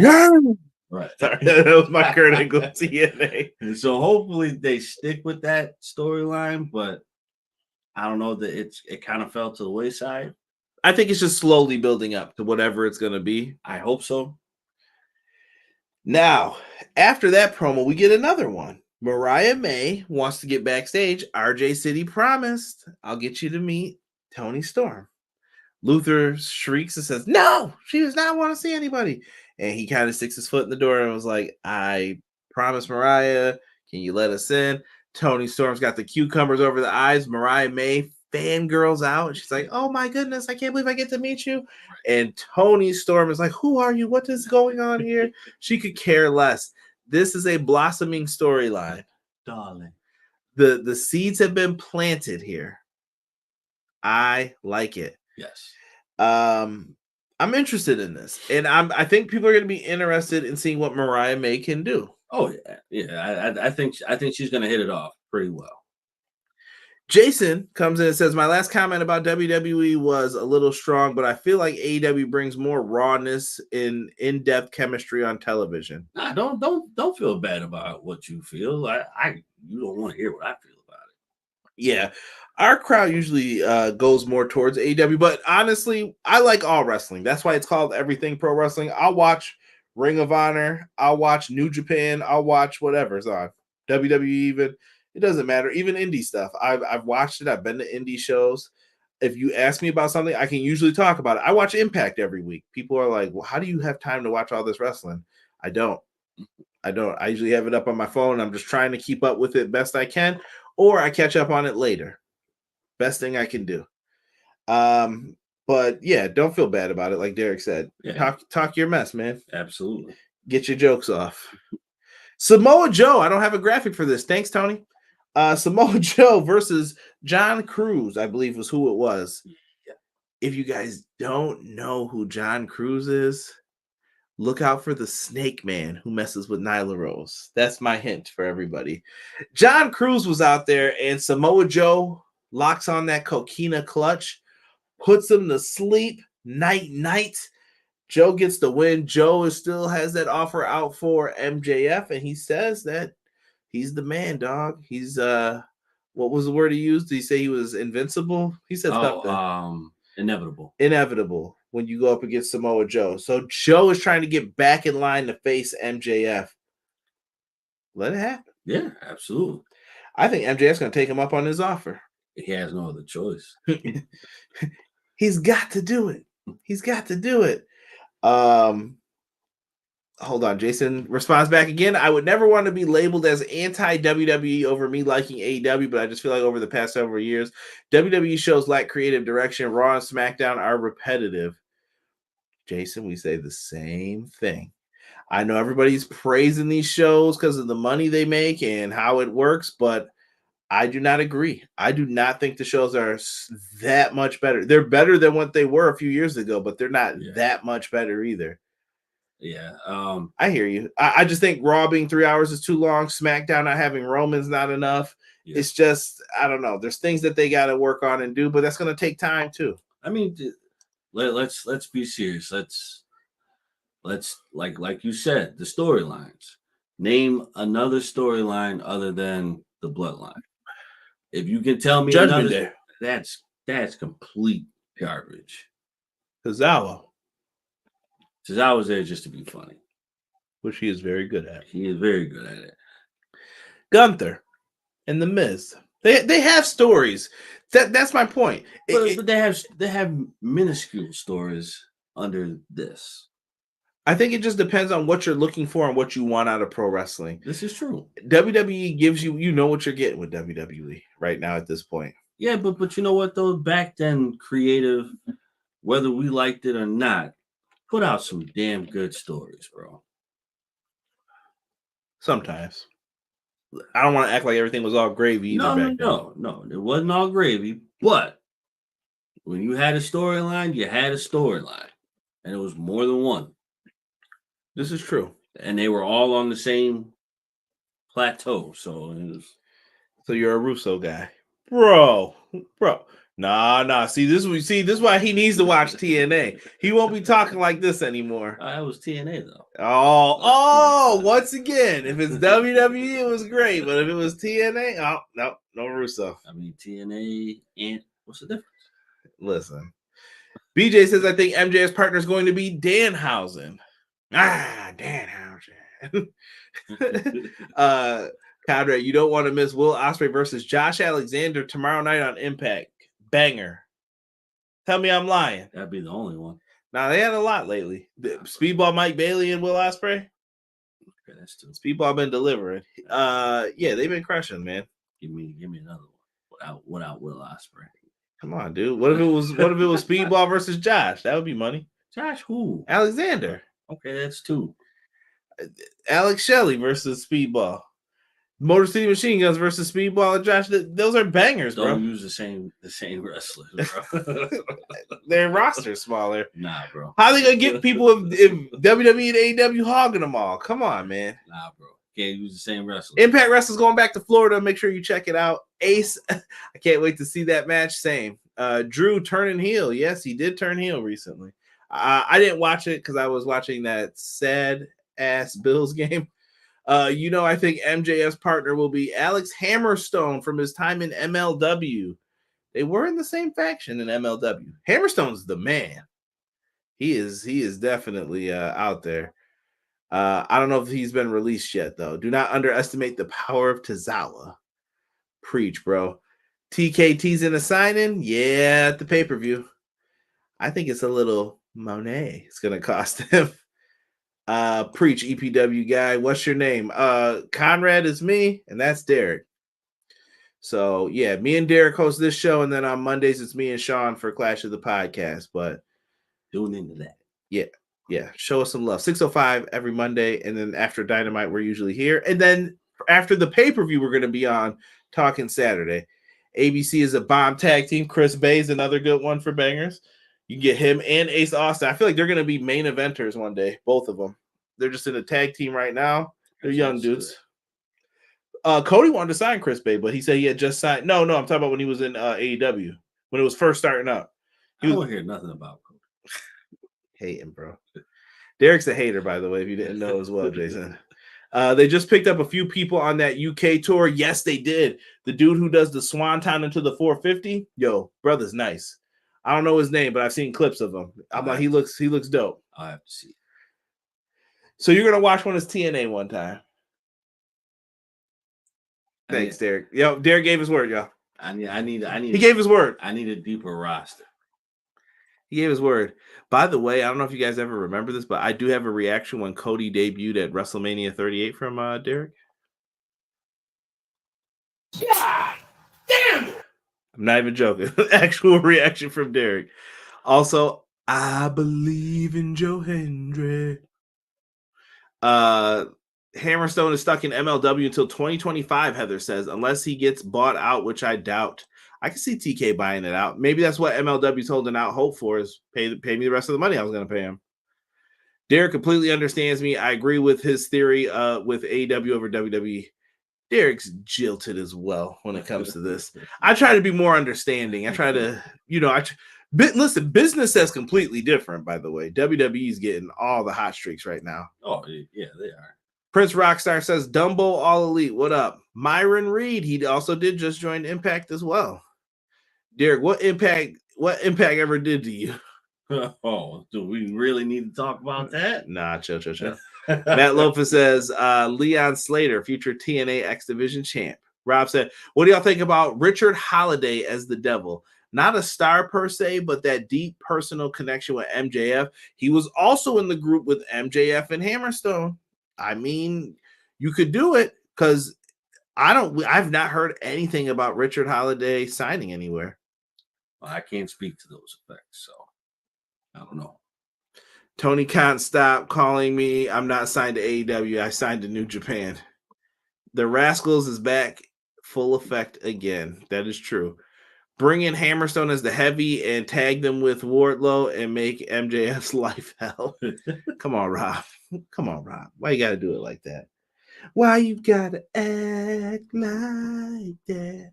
right. Sorry, that was my Kurt Angle TNA. And so hopefully they stick with that storyline, but I don't know that it kind of fell to the wayside. I think it's just slowly building up to whatever it's going to be. I hope so. Now, after that promo, we get another one. Mariah May wants to get backstage. RJ City promised, I'll get you to meet Tony Storm. Luther shrieks and says, no, she does not want to see anybody. And he kind of sticks his foot in the door and was like, I promised Mariah, can you let us in? Tony Storm's got the cucumbers over the eyes. Mariah May fangirls out. And she's like, oh my goodness, I can't believe I get to meet you. And Tony Storm is like, who are you? What is going on here? She could care less. This is a blossoming storyline. Darling. The seeds have been planted here. I like it. Yes. I'm interested in this. And I think people are going to be interested in seeing what Mariah May can do. Oh yeah. I think she's gonna hit it off pretty well. Jason comes in and says, my last comment about WWE was a little strong, but I feel like AEW brings more rawness in in-depth chemistry on television. Nah, don't feel bad about what you feel. You don't want to hear what I feel about it. Yeah. Our crowd usually goes more towards AEW, but honestly, I like all wrestling. That's why it's called Everything Pro Wrestling. I'll watch Ring of Honor. I'll watch New Japan. I'll watch whatever's on. WWE even. It doesn't matter. Even indie stuff. I've watched it. I've been to indie shows. If you ask me about something, I can usually talk about it. I watch Impact every week. People are like, well, how do you have time to watch all this wrestling? I don't. I usually have it up on my phone. I'm just trying to keep up with it best I can, or I catch up on it later. Best thing I can do. But yeah, don't feel bad about it. Like Derek said, talk your mess, man. Absolutely. Get your jokes off. Samoa Joe. I don't have a graphic for this. Thanks, Tony. Samoa Joe versus John Cruz, I believe was who it was. Yeah. If you guys don't know who John Cruz is, look out for the Snake Man who messes with Nyla Rose. That's my hint for everybody. John Cruz was out there, and Samoa Joe locks on that coquina clutch, puts him to sleep. Night. Joe gets the win. Joe still has that offer out for MJF, and he says that he's the man, dog. He's what was the word he used? Did he say he was invincible? He said something. Inevitable when you go up against Samoa Joe. So Joe is trying to get back in line to face MJF. Let it happen. Yeah, absolutely. I think MJF's going to take him up on his offer. He has no other choice. He's got to do it. Hold on. Jason responds back again. I would never want to be labeled as anti-WWE over me liking AEW, but I just feel like over the past several years, WWE shows lack creative direction. Raw and SmackDown are repetitive. Jason, we say the same thing. I know everybody's praising these shows because of the money they make and how it works, but I do not agree. I do not think the shows are that much better. They're better than what they were a few years ago, but they're not that much better either. Yeah. I hear you. I just think Raw being 3 hours is too long. SmackDown not having Roman's not enough. Yeah. It's just, I don't know. There's things that they got to work on and do, but that's going to take time too. I mean, let's be serious. Let's like you said, the storylines. Name another storyline other than the Bloodline. If you can tell me Judgment Day, that's complete garbage. Tozawa was there just to be funny, which he is very good at. He is very good at it. Gunther and The Miz, they have stories. That's my point. But they have minuscule stories under this. I think it just depends on what you're looking for and what you want out of pro wrestling. This is true. WWE gives you know what you're getting with WWE right now at this point. Yeah, but you know what though? Back then, creative, whether we liked it or not, put out some damn good stories, bro. Sometimes. I don't want to act like everything was all gravy either. No, it wasn't all gravy. But when you had a storyline, you had a storyline, and it was more than one. This is true. And they were all on the same plateau. So you're a Russo guy. Bro. Nah. See, this is why he needs to watch TNA. He won't be talking like this anymore. That was TNA though. Oh, once again, if it's WWE, it was great. But if it was TNA, no Russo. I mean, TNA and what's the difference? Listen. BJ says, I think MJ's partner is going to be Danhausen. Danhausen. Conrad, you don't want to miss Will Ospreay versus Josh Alexander tomorrow night on Impact. Banger. Tell me I'm lying. That'd be the only one. Nah, they had a lot lately. Speedball Mike Bailey and Will Ospreay. Okay, that's two. Speedball been delivering. Yeah, they've been crushing, man. Give me another one without Will Ospreay. Come on, dude. What if it was Speedball versus Josh? That would be money. Josh who? Alexander. Okay, that's two. Alex Shelley versus Speedball. Motor City Machine Guns versus Speedball and Josh. Those are bangers, bro. Don't use the same wrestlers, bro. Their roster's smaller. Nah, bro. How are they gonna get people if WWE and AEW hogging them all? Come on, man. Nah, bro. Can't use the same wrestlers. Impact Wrestling's going back to Florida. Make sure you check it out. Ace, I can't wait to see that match. Same. Drew turning heel. Yes, he did turn heel recently. I didn't watch it because I was watching that sad ass Bills game. I think MJF's partner will be Alex Hammerstone from his time in MLW. They were in the same faction in MLW. Hammerstone's the man. He is definitely out there. I don't know if he's been released yet, though. Do not underestimate the power of Tozawa. Preach, bro. TKT's in a sign-in? Yeah, at the pay-per-view. I think it's a little Monet. It's going to cost him. Preach, EPW guy. What's your name? Conrad is me, and that's Derek. So, yeah, me and Derek host this show, and then on Mondays, it's me and Sean for Clash of the Podcast. But tune into that. Yeah, show us some love. 6:05 every Monday, and then after Dynamite, we're usually here. And then after the pay-per-view, we're going to be on Talking Saturday. ABC is a bomb tag team. Chris Bay's another good one for bangers. You get him and Ace Austin. I feel like they're going to be main eventers one day, both of them. They're just in a tag team right now. They're young dudes. Cody wanted to sign Chris Bay, but he said he had just signed. No, I'm talking about when he was in AEW, when it was first starting up. I don't hear nothing about Cody. Hating, bro. Derek's a hater, by the way, if you didn't know as well, Jason. They just picked up a few people on that UK tour. Yes, they did. The dude who does the Swanton into the 450, yo, brother's nice. I don't know his name, but I've seen clips of him. I'm like, he looks dope. I'll have to see. So you're gonna watch one as TNA one time. Thanks, Derek. Yo, Derek gave his word, y'all. I need. He gave his word. I need a deeper roster. He gave his word. By the way, I don't know if you guys ever remember this, but I do have a reaction when Cody debuted at WrestleMania 38 from Derek. God damn it! I'm not even joking. Actual reaction from Derek. Also, I believe in Joe Hendry. Hammerstone is stuck in MLW until 2025, Heather says, unless he gets bought out, which I doubt. I can see TK buying it out. Maybe that's what MLW's holding out hope for, is pay me the rest of the money I was going to pay him. Derek completely understands me. I agree with his theory with AEW over WWE. Derek's jilted as well when it comes to this. I try to be more understanding. I try to, listen, business says completely different, by the way. WWE's getting all the hot streaks right now. Oh, yeah, they are. Prince Rockstar says, Dumbo All Elite, what up? Myron Reed, he also did just join Impact as well. Derek, what Impact ever did to you? Oh, do we really need to talk about that? Nah, chill. Matt Lopez says, Leon Slater, future TNA X Division champ. Rob said, what do y'all think about Richard Holiday as the devil? Not a star per se, but that deep personal connection with MJF. He was also in the group with MJF and Hammerstone. I mean, you could do it, because I've not heard anything about Richard Holiday signing anywhere. Well, I can't speak to those effects, so I don't know. Tony can't stop calling me. I'm not signed to AEW. I signed to New Japan. The Rascals is back full effect again. That is true. Bring in Hammerstone as the heavy and tag them with Wardlow and make MJF's life hell. Come on, Rob. Why you got to do it like that? Why you got to act like that?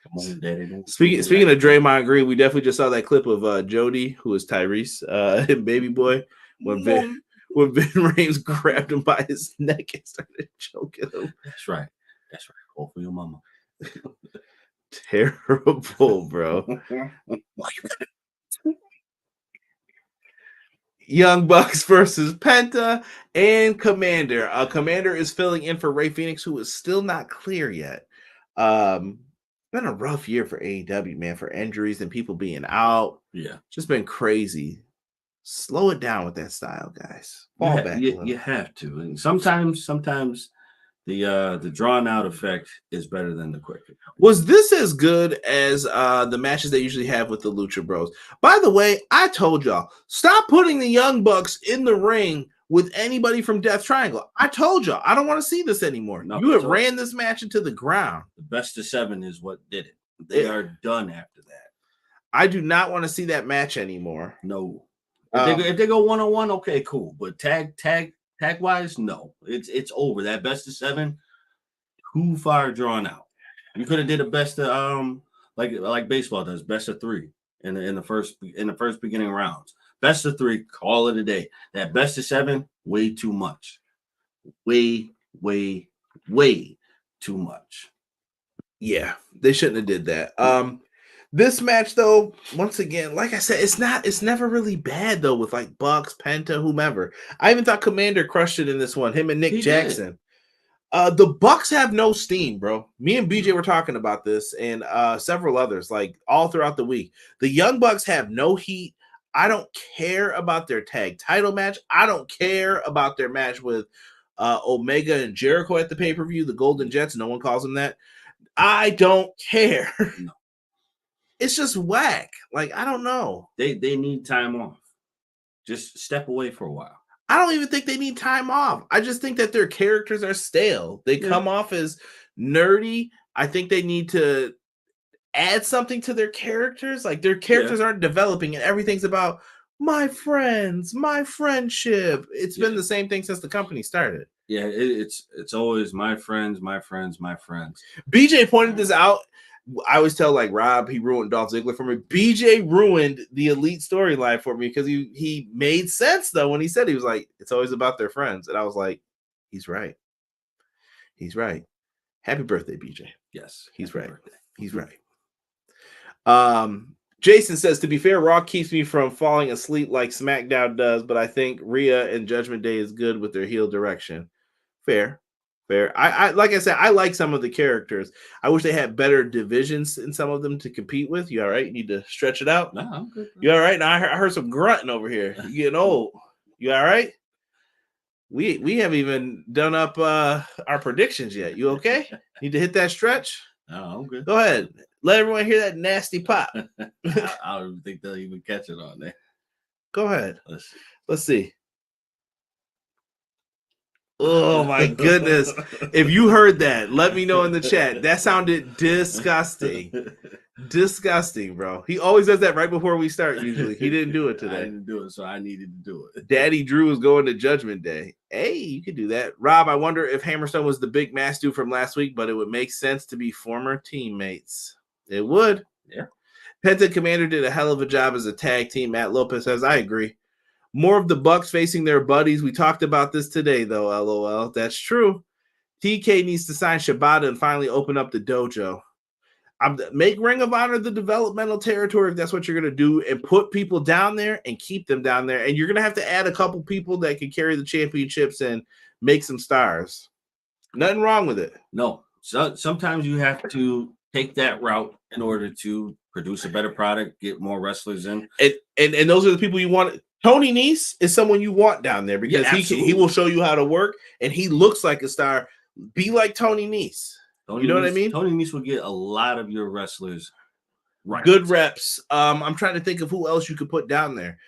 Come on, Daddy. Speaking of Draymond Green, we definitely just saw that clip of Jody, who is Tyrese, and Baby Boy, when Vin Rames grabbed him by his neck and started choking him. That's right. Go for your mama. Terrible, bro. Young Bucks versus Penta and Commander. Commander is filling in for Ray Phoenix, who is still not clear yet. Been a rough year for AEW, man, for injuries and people being out. Yeah. Just been crazy. Slow it down with that style, guys. Fall back. You have to. And sometimes the drawn out effect is better than the quick. Was this as good as the matches they usually have with the Lucha Bros? By the way, I told y'all, stop putting the Young Bucks in the ring with anybody from Death Triangle. I told y'all, I don't want to see this anymore. No, you have ran this match into the ground. The best of 7 is what did it. They are done after that. I do not want to see that match anymore. No. If they go 1-on-1, okay, cool. But tag wise, no. It's over. That best of 7, too far drawn out. You could have did a best of like baseball does, best of 3 in the first beginning rounds. Best of 3, call it a day. That best of 7, way too much. Way too much. Yeah, they shouldn't have did that. This match, though, once again, like I said, it's never really bad, though, with like Bucks, Penta, whomever. I even thought Commander crushed it in this one, him and Nick Jackson. The Bucks have no steam, bro. Me and BJ were talking about this, and several others, like all throughout the week. The Young Bucks have no heat. I don't care about their tag title match. I don't care about their match with Omega and Jericho at the pay-per-view, the Golden Jets. No one calls them that. I don't care. No. It's just whack. Like, I don't know. They need time off. Just step away for a while. I don't even think they need time off. I just think that their characters are stale. They come off as nerdy. I think they need to add something to their characters. Like their characters aren't developing, and everything's about my friends, my friendship. It's been the same thing since the company started. Yeah, it's always my friends, my friends, my friends. BJ pointed this out. I always tell like Rob, he ruined Dolph Ziggler for me. BJ ruined the Elite storyline for me because he made sense though when he said, he was like, it's always about their friends. And I was like, he's right. He's right. Happy birthday, BJ. Yes, he's right. Birthday. He's right. Jason says, to be fair, Raw keeps me from falling asleep like SmackDown does, but I think Rhea and Judgment Day is good with their heel direction. Fair. I like I said, I like some of the characters. I wish they had better divisions in some of them to compete with. You all right? You need to stretch it out? No, I'm good. You all right? Now I heard some grunting over here. You getting old. You all right? We haven't even done up our predictions yet. You okay? Need to hit that stretch? No, I'm good. Go ahead. Let everyone hear that nasty pop. I don't even think they'll even catch it on there. Go ahead. Let's see. Oh my goodness. If you heard that, let me know in the chat. That sounded disgusting. Disgusting, bro. He always does that right before we start, usually. He didn't do it today. I didn't do it, so I needed to do it. Daddy Drew is going to Judgment Day. Hey, you could do that. Rob, I wonder if Hammerstone was the big mass dude from last week, but it would make sense to be former teammates. It would. Yeah. Penta Commander did a hell of a job as a tag team. Matt Lopez says, I agree. More of the Bucks facing their buddies. We talked about this today, though, LOL. That's true. TK needs to sign Shibata and finally open up the dojo. Make Ring of Honor the developmental territory if that's what you're going to do, and put people down there and keep them down there. And you're going to have to add a couple people that can carry the championships and make some stars. Nothing wrong with it. No. So sometimes you have to take that route in order to produce a better product, get more wrestlers in. And those are the people you want. Tony Nese is someone you want down there because he will show you how to work, and he looks like a star. Be like Tony Nese. You know what I mean? Tony Nese will get a lot of your wrestlers right. Good reps. I'm trying to think of who else you could put down there.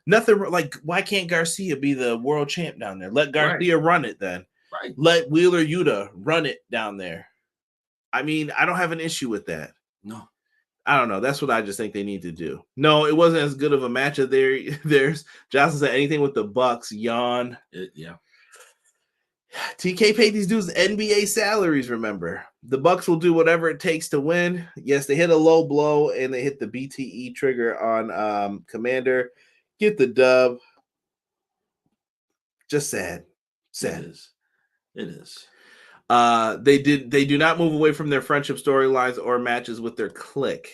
Nothing like, why can't Garcia be the world champ down there? Let Garcia run it then. Right. Let Wheeler Yuta run it down there. I mean, I don't have an issue with that. No. I don't know. That's what I just think they need to do. No, it wasn't as good of a match as theirs. Johnson said anything with the Bucks, yawn. Yeah. TK paid these dudes NBA salaries, remember. The Bucks will do whatever it takes to win. Yes, they hit a low blow, and they hit the BTE trigger on Commander. Get the dub. Just sad. Sad. It is. They do not move away from their friendship storylines or matches with their clique.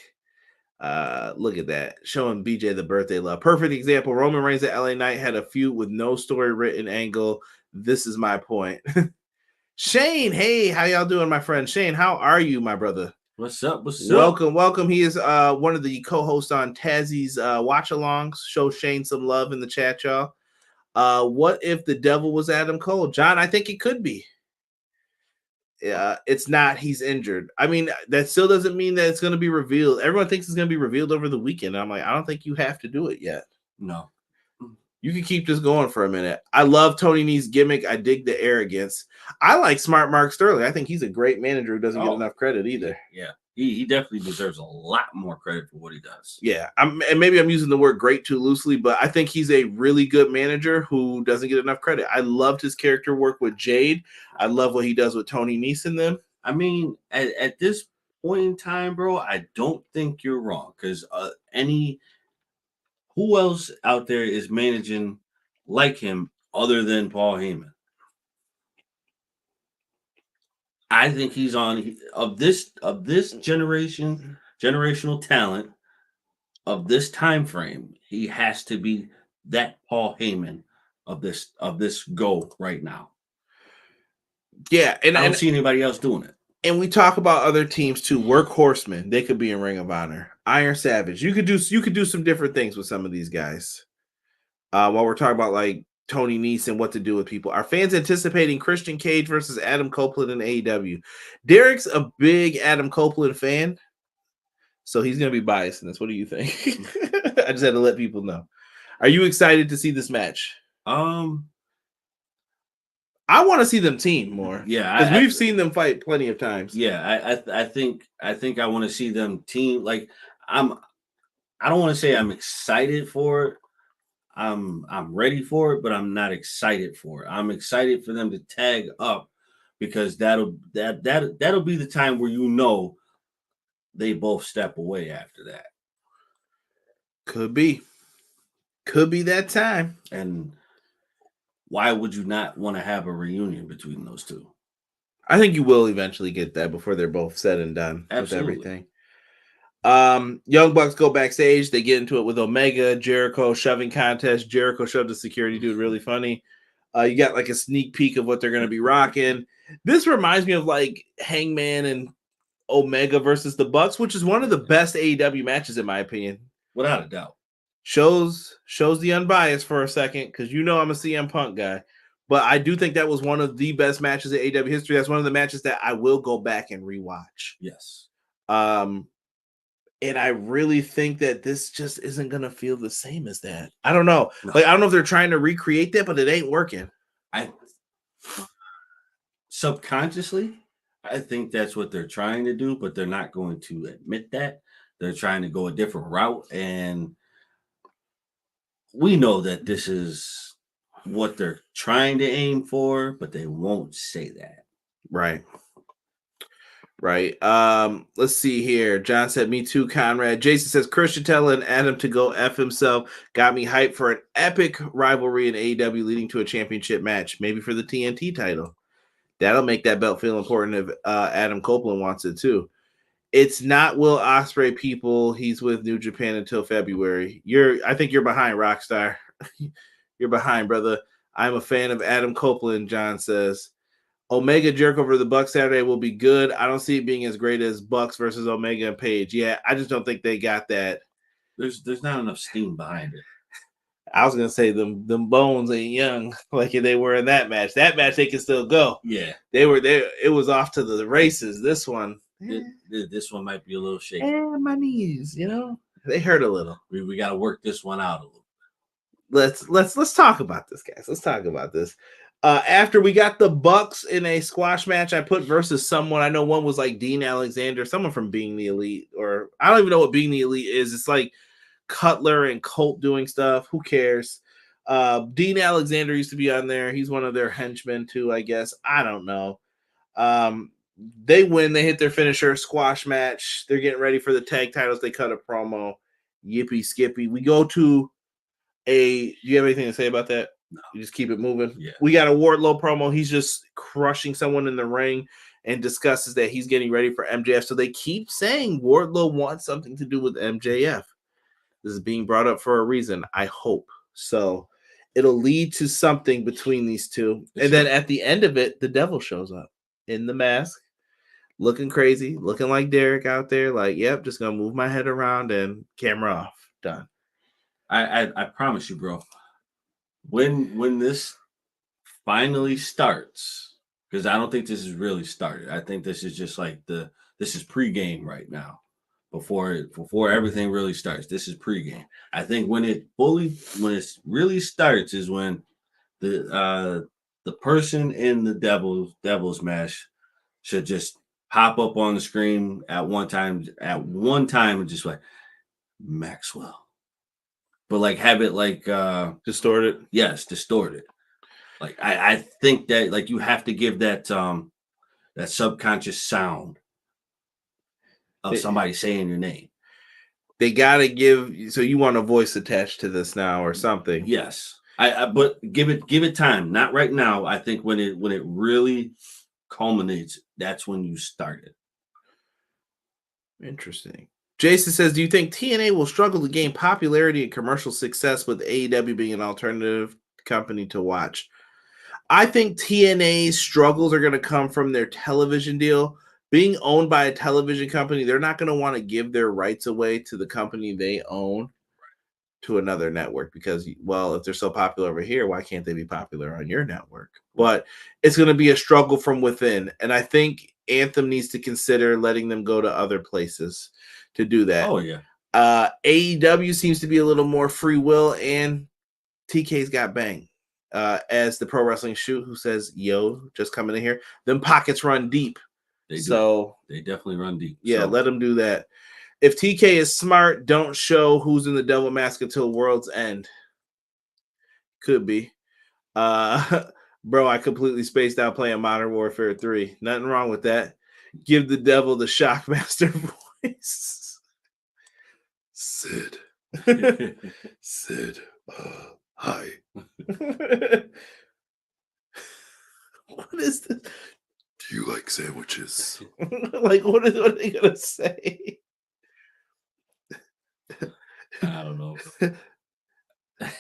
Look at that, showing BJ the birthday love. Perfect example. Roman Reigns at LA Knight had a feud with no story written angle. This is my point. Shane, hey, how y'all doing, my friend? Shane, how are you, my brother? What's up? Welcome. He is one of the co-hosts on Tazzy's watch-alongs. Show Shane some love in the chat, y'all. What if the devil was Adam Cole? John, I think it could be. It's not. He's injured. I mean, that still doesn't mean that it's going to be revealed. Everyone thinks it's going to be revealed over the weekend. I'm like, I don't think you have to do it yet. No. You can keep this going for a minute. I love Tony Nese's gimmick. I dig the arrogance. I like Smart Mark Sterling. I think he's a great manager who doesn't get enough credit either. Yeah. He definitely deserves a lot more credit for what he does. Yeah. And maybe I'm using the word great too loosely, but I think he's a really good manager who doesn't get enough credit. I loved his character work with Jade. I love what he does with Tony Nese and them. I mean, at this point in time, bro, I don't think you're wrong, because who else out there is managing like him other than Paul Heyman? I think he's on of this generational talent of this time frame. He has to be that Paul Heyman of this go right now. Yeah, and I don't see anybody else doing it. And we talk about other teams too. Workhorsemen, they could be in Ring of Honor. Iron Savage, you could do some different things with some of these guys. While we're talking about like Tony Nese and what to do with people, are fans anticipating Christian Cage versus Adam Copeland in AEW? Derek's a big Adam Copeland fan, so he's going to be biased in this. What do you think? I just had to let people know. Are you excited to see this match? I'm I want to see them team more. Yeah, because we've seen them fight plenty of times. Yeah, I think I want to see them team. Like I don't want to say I'm excited for it. I'm ready for it, but I'm not excited for it. I'm excited for them to tag up because that'll be the time where they both step away after that. Could be that time. And why would you not want to have a reunion between those two? I think you will eventually get that before they're both said and done with everything. Young Bucks go backstage. They get into it with Omega. Jericho shoving contest. Jericho shoved the security dude. Really funny. You got like a sneak peek of what they're going to be rocking. This reminds me of like Hangman and Omega versus the Bucks, which is one of the best AEW matches in my opinion. Without a doubt. Shows the unbiased for a second because I'm a CM Punk guy. But I do think that was one of the best matches in AEW history. That's one of the matches that I will go back and rewatch. Yes. And I really think that this just isn't going to feel the same as that. I don't know. No. Like, I don't know if they're trying to recreate that, but it ain't working. Subconsciously, I think that's what they're trying to do, but they're not going to admit that. They're trying to go a different route. And we know that this is what they're trying to aim for, but they won't say that. Right. Let's see here. John said, me too, Conrad. Jason says, Christian telling Adam to go F himself got me hyped for an epic rivalry in AEW leading to a championship match, maybe for the TNT title. That'll make that belt feel important if Adam Copeland wants it too. It's not Will Ospreay, people. He's with New Japan until February. I think you're behind, Rockstar. You're behind, brother. I'm a fan of Adam Copeland, John says. Omega Jericho over the Bucks Saturday will be good. I don't see it being as great as Bucks versus Omega and Page. Yeah, I just don't think they got that. There's not enough steam behind it. I was gonna say them bones ain't young like they were in that match. That match they can still go. Yeah, they were there. It was off to the races. This one, this one might be a little shaky. And my knees, they hurt a little. We got to work this one out a little. Let's talk about this, guys. Let's talk about this. After we got the Bucks in a squash match, I put versus someone. I know one was like Dean Alexander, someone from Being the Elite, or I don't even know what Being the Elite is. It's like Cutler and Colt doing stuff. Who cares? Dean Alexander used to be on there. He's one of their henchmen too, I guess. I don't know. They win. They hit their finisher. Squash match. They're getting ready for the tag titles. They cut a promo. Yippee skippy. We go to do you have anything to say about that? No. You just keep it moving. Yeah. We got a Wardlow promo. He's just crushing someone in the ring and discusses that he's getting ready for MJF. So they keep saying Wardlow wants something to do with MJF. This is being brought up for a reason. I hope so. It'll lead to something between these two. And then at the end of it, the devil shows up in the mask, looking crazy, looking like Derek out there. Like, yep, just gonna move my head around and camera off. Done. I promise you, bro. When this finally starts, because I don't think this is really started. I think this is just like this is pregame right now. Before everything really starts, this is pregame. I think when it really starts is when the person in the devil's match should just pop up on the screen at one time and just like Maxwell. But like have it like distorted. Yes, distorted. Like I think that like you have to give that that subconscious sound of somebody saying your name. They gotta give. So you want a voice attached to this now or something? Yes, but give it time. Not right now. I think when it really culminates, that's when you start it. Interesting. Jason says, do you think TNA will struggle to gain popularity and commercial success with AEW being an alternative company to watch? I think TNA's struggles are going to come from their television deal. Being owned by a television company, they're not going to want to give their rights away to the company they own to another network because, well, if they're so popular over here, why can't they be popular on your network? But it's going to be a struggle from within. And I think Anthem needs to consider letting them go to other places to do that. Oh, yeah. AEW seems to be a little more free will, and TK's got Bang. as the Pro Wrestling Shoot, who says, "Yo, just coming in here. Them pockets run deep." They do. So they definitely run deep. Yeah, so. let them do that. If TK is smart, don't show who's in the devil mask until World's End. Could be. Bro, I completely spaced out playing Modern Warfare 3. Nothing wrong with that. Give the devil the Shockmaster voice. Sid. Sid. Hi. What is this? Do you like sandwiches? Like, what are they going to say? I don't know.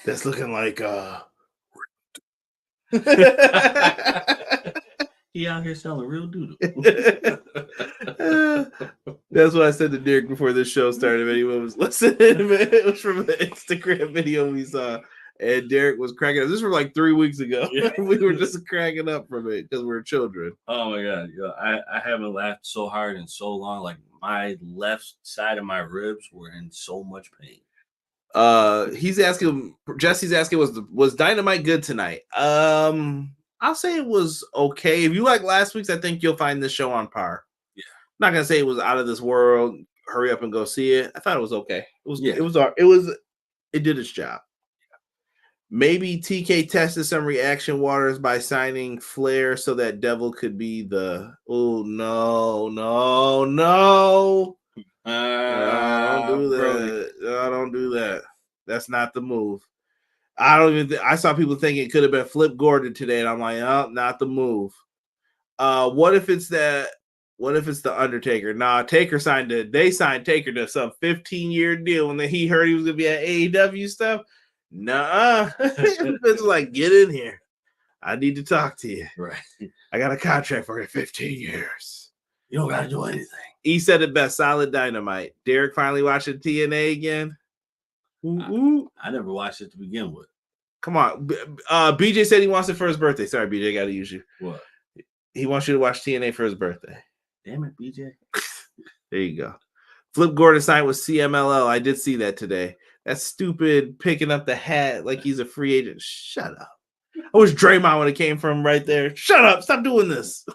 That's looking like he out here selling real doodle. That's what I said to Derek before this show started. If anyone was listening, it was from an Instagram video we saw, and Derek was cracking up. This was from like 3 weeks ago. Yeah. We were just cracking up from it because we're children. Oh my god, I haven't laughed so hard in so long. Like my left side of my ribs were in so much pain. Jesse's asking, was Dynamite good tonight? I'll say it was okay. If you like last week's, I think you'll find this show on par. Yeah. I'm not gonna say it was out of this world. Hurry up and go see it. I thought it was okay. It did its job. Maybe TK tested some reaction waters by signing Flair so that Devil could be the no. Don't do that. No, don't do that. That's not the move. I don't even I saw people thinking it could have been Flip Gordon today, and I'm like, oh, not the move. What if it's the Undertaker? Nah, Taker they signed Taker to some 15-year deal when he heard he was gonna be at AEW stuff. Nuh-uh. It's like, get in here. I need to talk to you. Right. I got a contract for 15 years. You don't gotta do anything. He said it best, solid Dynamite. Derek finally watching TNA again. I never watched it to begin with. Come on. BJ said he wants it for his birthday. Sorry, BJ, got to use you. What? He wants you to watch TNA for his birthday. Damn it, BJ. There you go. Flip Gordon signed with CMLL. I did see that today. That's stupid picking up the hat like he's a free agent. Shut up. I wish Draymond would have came from right there. Shut up. Stop doing this.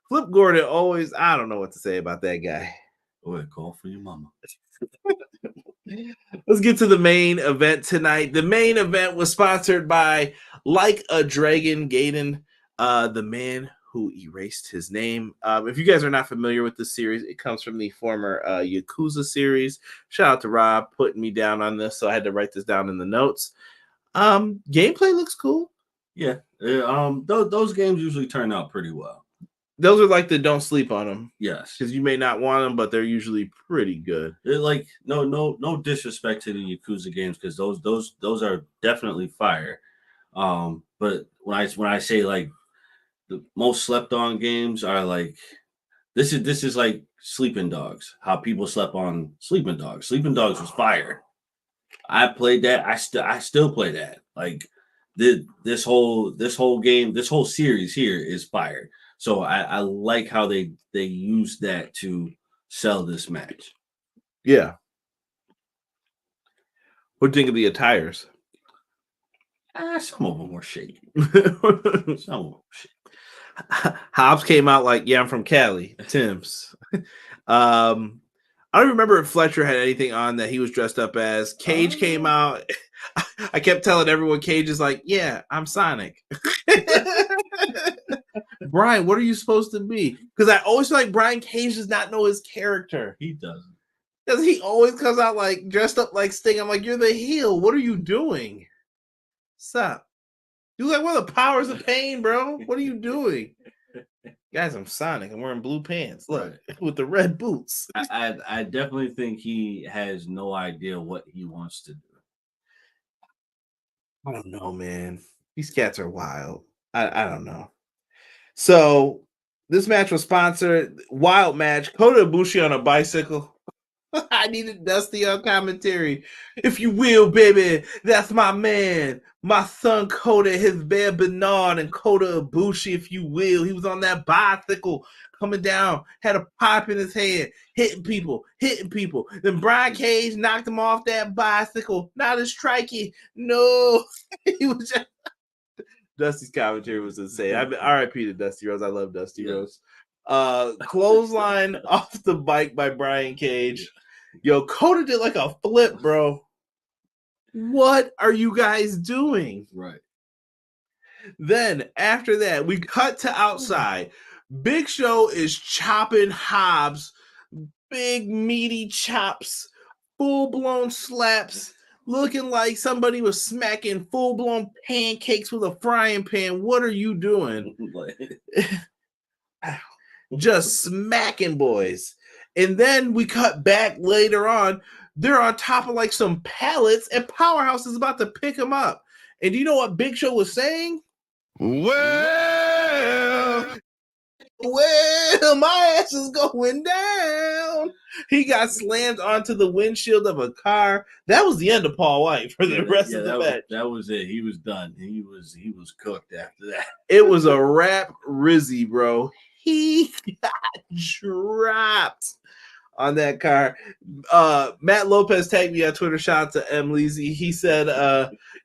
Flip Gordon always, I don't know what to say about that guy. Go ahead, call for your mama. Let's get to the main event tonight. The main event was sponsored by Like a Dragon Gaiden, the man who erased his name. If you guys are not familiar with this series, it comes from the former Yakuza series. Shout out to Rob putting me down on this, so I had to write this down in the notes. Gameplay looks cool. Yeah, those games usually turn out pretty well. Those are like the don't sleep on them. Yes, because you may not want them, but they're usually pretty good. They're like no disrespect to the Yakuza games, because those are definitely fire. But when I say like the most slept on games are like this is like Sleeping Dogs. How people slept on Sleeping Dogs. Sleeping Dogs was fire. I played that. I still play that. Like this whole game, this whole series here is fire. So I like how they use that to sell this match. Yeah. What do you think of the attires? Some of them were shaky. Some of them were shaky. Hobbs came out like, yeah, I'm from Cali. Tim's. I don't remember if Fletcher had anything on that he was dressed up as. Cage came out. I kept telling everyone Cage is like, yeah, I'm Sonic. Brian, what are you supposed to be? Because I always feel like Brian Cage does not know his character. He doesn't. Because he always comes out like dressed up like Sting. I'm like, you're the heel. What are you doing? Stop. You like one of the powers of pain, bro. What are you doing? Guys, I'm Sonic. I'm wearing blue pants. Look, with the red boots. I definitely think he has no idea what he wants to do. I don't know, man. These cats are wild. I don't know. So this match was sponsored. Wild match. Kota Ibushi on a bicycle. I needed Dusty on commentary. If you will, baby, that's my man. My son Kota, his bear Bernard, and Kota Ibushi, if you will. He was on that bicycle coming down, had a pipe in his head, hitting people. Then Brian Cage knocked him off that bicycle. Not as strikey. No. He was just Dusty's commentary was insane. I mean, R.I.P. to Dusty Rose. I love Dusty Rose. Clothesline off the bike by Brian Cage. Yo, Kota did like a flip, bro. What are you guys doing? Right. Then after that, we cut to outside. Big Show is chopping Hobbs. Big meaty chops. Full-blown slaps. Looking like somebody was smacking full-blown pancakes with a frying pan. What are you doing? Just smacking boys. And then we cut back later on. They're on top of like some pallets, and Powerhouse is about to pick them up. And do you know what Big Show was saying? Well, my ass is going down. He got slammed onto the windshield of a car. That was the end of Paul Wight for the rest of the match. That was it. He was done. He was cooked after that. It was a wrap, Rizzy, bro. He got dropped on that car. Matt Lopez tagged me on Twitter. Shout out to M. Leezy. He said,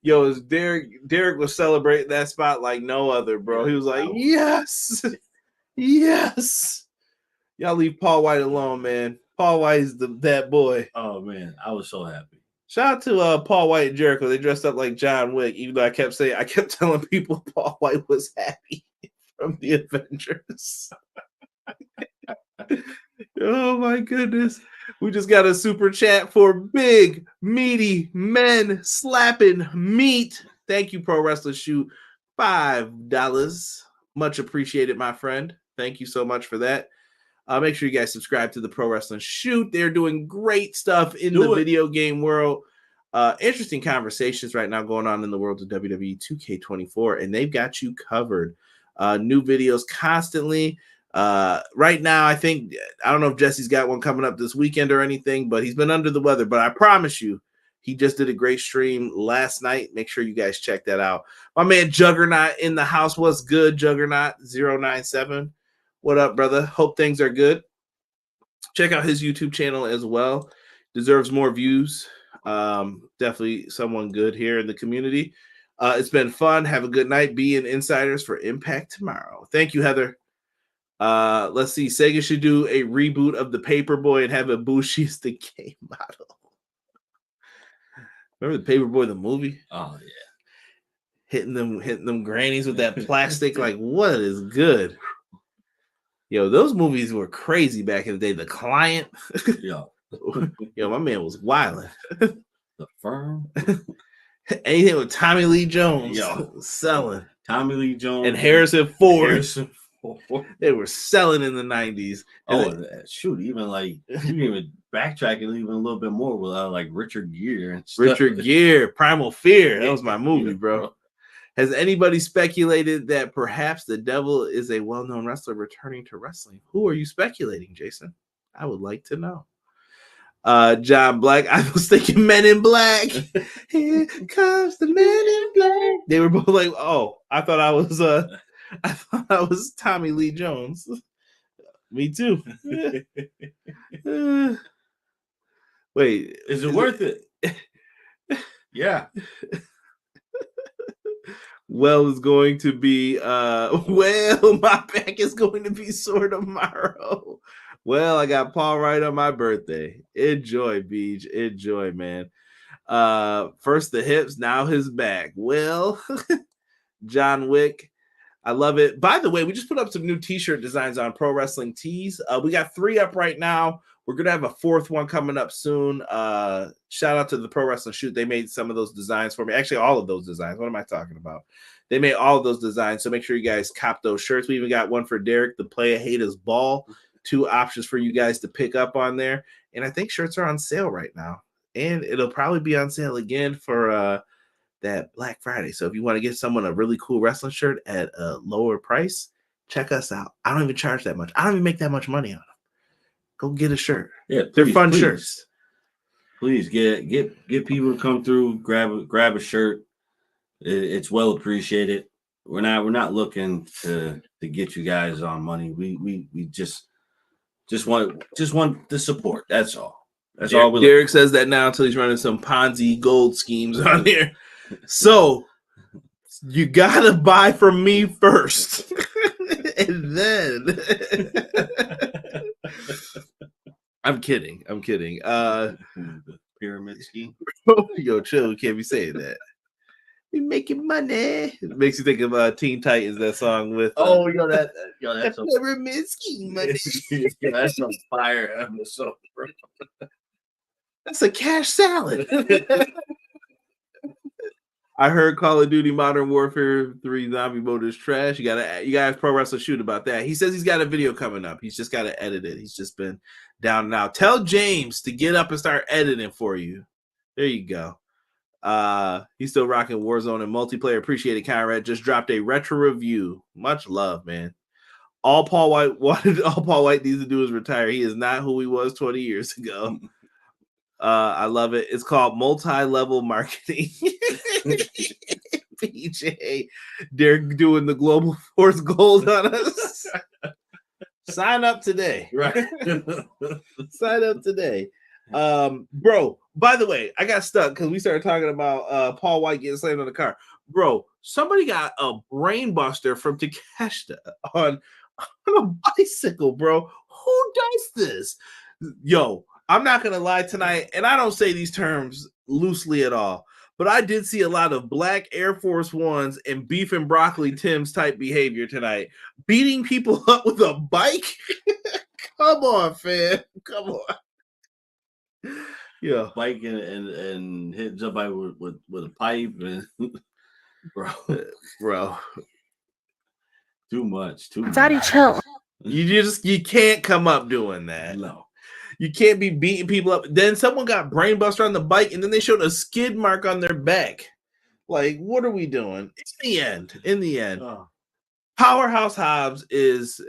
yo, Derek was celebrating that spot like no other, bro. He was like, yes. Yes. Y'all leave Paul Wight alone, man. Paul Wight is that boy. Oh, man. I was so happy. Shout out to Paul Wight and Jericho. They dressed up like John Wick, even though I kept telling people Paul Wight was happy from the Avengers. Oh my goodness. We just got a super chat for big, meaty men slapping meat. Thank you, Pro Wrestler Shoot. $5. Much appreciated, my friend. Thank you so much for that. Make sure you guys subscribe to the Pro Wrestling Shoot. They're doing great stuff in the video game world. Interesting conversations right now going on in the world of WWE 2K24, and they've got you covered. New videos constantly. Right now, I don't know if Jesse's got one coming up this weekend or anything, but he's been under the weather. But I promise you, he just did a great stream last night. Make sure you guys check that out. My man Juggernaut in the house. What's good, Juggernaut 097? What up, brother? Hope things are good. Check out his YouTube channel as well. Deserves more views. Definitely someone good here in the community. It's been fun. Have a good night. Be in Insiders for Impact tomorrow. Thank you, Heather. Let's see. Sega should do a reboot of the Paperboy and have Ibushi as the game model. Remember the Paperboy, the movie? Oh yeah. Hitting them grannies with that plastic. Like, what is good? Yo, those movies were crazy back in the day. The Client. Yo, my man was wilding. The Firm. Anything with Tommy Lee Jones. Yo, selling. Tommy Lee Jones and Harrison Ford. Harrison Ford. They were selling in the 90s. Shoot, even like you can even backtrack it even a little bit more with like Richard Gere and stuff. Richard Gere, Primal Fear. That was my movie, bro. Has anybody speculated that perhaps the Devil is a well-known wrestler returning to wrestling? Who are you speculating, Jason? I would like to know. John Black. I was thinking Men in Black. Here comes the Men in Black. They were both like, oh, I thought I was Tommy Lee Jones. Me too. Wait, is it worth it? Yeah. Well, is going to be well, my back is going to be sore tomorrow. Well, I got Paul right on my birthday. Enjoy, Beach. Enjoy, man. First the hips, now his back. Well, John Wick. I love it. By the way, we just put up some new t-shirt designs on Pro Wrestling Tees. We got 3 up right now. We're going to have a 4th one coming up soon. Shout out to the Pro Wrestling Shoot. They made some of those designs for me. Actually, all of those designs. What am I talking about? They made all of those designs. So make sure you guys cop those shirts. We even got one for Derek, the Play Hate His Ball. 2 options for you guys to pick up on there. And I think shirts are on sale right now. And it'll probably be on sale again for that Black Friday. So if you want to get someone a really cool wrestling shirt at a lower price, check us out. I don't even charge that much. I don't even make that much money on them. Go get a shirt. Yeah, they're fun shirts. Please get people to come through, grab a shirt. It's well appreciated. We're not looking to get you guys on money. We just want the support. That's all. That's all. Derek says that now until he's running some Ponzi gold schemes on here. So You gotta buy from me first. And then I'm kidding. The pyramid scheme. Yo, chill, you can't be saying that. We making money. It makes you think of Teen Titans, that song with that's a pyramid scheme money. that's a fire episode, bro. That's a cash salad. I heard Call of Duty Modern Warfare 3 zombie mode is trash. You gotta ask Pro Wrestler Shoot about that. He says he's got a video coming up. He's just gotta edit it. He's just been down and out. Tell James to get up and start editing for you. There you go. He's still rocking Warzone and multiplayer. Appreciate it, Conrad. Just dropped a retro review. Much love, man. All Paul Wight needs to do is retire. He is not who he was 20 years ago. I love it. It's called multi-level marketing. PJ, they're doing the Global Force Gold on us. Sign up today. Right. Sign up today. Bro, by the way, I got stuck because we started talking about Paul Wight getting slammed on the car. Bro, somebody got a brain buster from Takeshita on a bicycle, bro. Who does this? Yo, I'm not gonna lie tonight, and I don't say these terms loosely at all, but I did see a lot of black Air Force Ones and beef and broccoli Tim's type behavior tonight. Beating people up with a bike. Come on, fam. Come on. Yeah, Bike and hit somebody with a pipe and bro, too much. Daddy, chill. You can't come up doing that. No. You can't be beating people up. Then someone got brain buster on the bike, and then they showed a skid mark on their back. Like, what are we doing? In the end, Powerhouse Hobbs is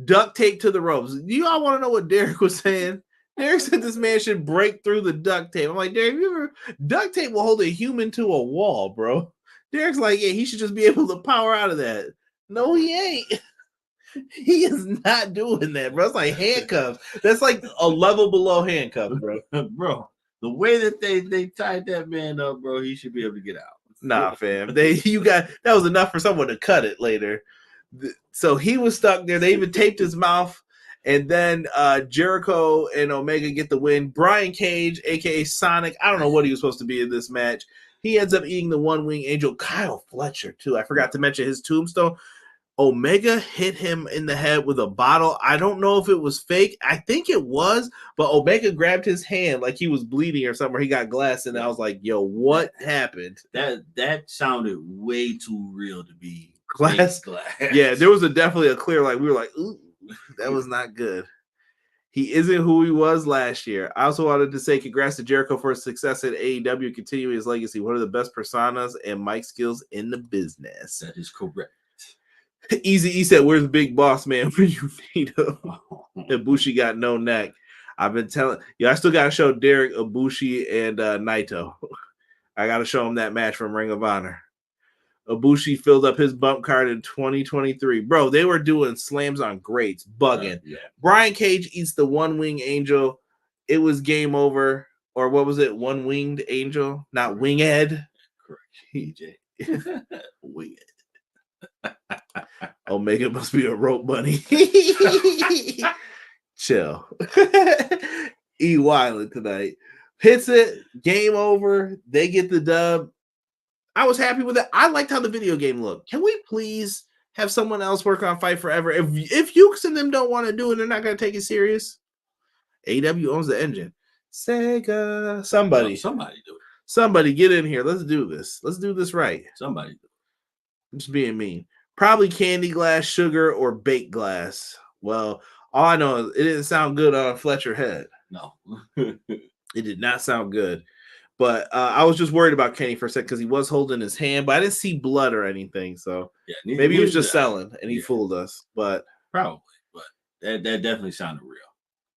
duct taped to the ropes. Do you all want to know what Derek was saying? Derek said this man should break through the duct tape. I'm like, Derek, duct tape will hold a human to a wall, bro. Derek's like, yeah, he should just be able to power out of that. No, he ain't. He is not doing that, bro. It's like handcuffs. That's like a level below handcuffs, bro. Bro, the way that they tied that man up, bro, he should be able to get out. Nah, fam. That was enough for someone to cut it later. So he was stuck there. They even taped his mouth. And then Jericho and Omega get the win. Brian Cage, aka Sonic, I don't know what he was supposed to be in this match. He ends up eating the one wing angel. Kyle Fletcher, too. I forgot to mention his tombstone. Omega hit him in the head with a bottle. I don't know if it was fake. I think it was, but Omega grabbed his hand like he was bleeding or something. He got glass, and I was like, yo, what happened? That sounded way too real to be glass. Yeah, there was definitely a clear, like, we were like, ooh, that was not good. He isn't who he was last year. I also wanted to say congrats to Jericho for his success at AEW, continuing his legacy. One of the best personas and mic skills in the business. That is correct. Easy E said, where's Big Boss Man when you need him? Ibushi got no neck. I've been telling you, I still got to show Derek Ibushi and Naito. I got to show him that match from Ring of Honor. Ibushi filled up his bump card in 2023. Bro, they were doing slams on greats, bugging. Yeah. Brian Cage eats the one wing angel. It was game over. Or what was it? One winged angel, not winged. Correct. PJ. Winged. Omega must be a rope bunny. Chill. E Wildin' tonight. Hits it. Game over. They get the dub. I was happy with it. I liked how the video game looked. Can we please have someone else work on Fight Forever? If Ukes and them don't want to do it, they're not going to take it serious. AEW owns the engine. Sega. Somebody do it. Somebody get in here. Let's do this. Let's do this right. Somebody do it. I'm just being mean. Probably candy glass, sugar, or baked glass. Well, all I know is it didn't sound good on Fletcher head. No. It did not sound good. But I was just worried about Kenny for a second because he was holding his hand, but I didn't see blood or anything. So yeah, maybe he was just selling and he fooled us. But probably. But that definitely sounded real.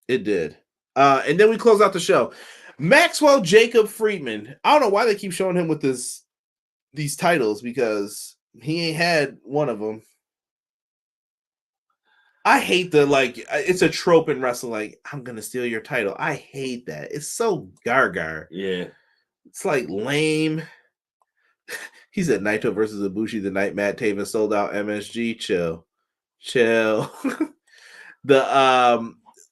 It did. And then we close out the show. Maxwell Jacob Friedman. I don't know why they keep showing him with these titles because he ain't had one of them. I hate it's a trope in wrestling. Like, I'm going to steal your title. I hate that. It's so gar. Yeah. It's like lame. He said Naito versus Ibushi the night Matt Taven sold out MSG. Chill.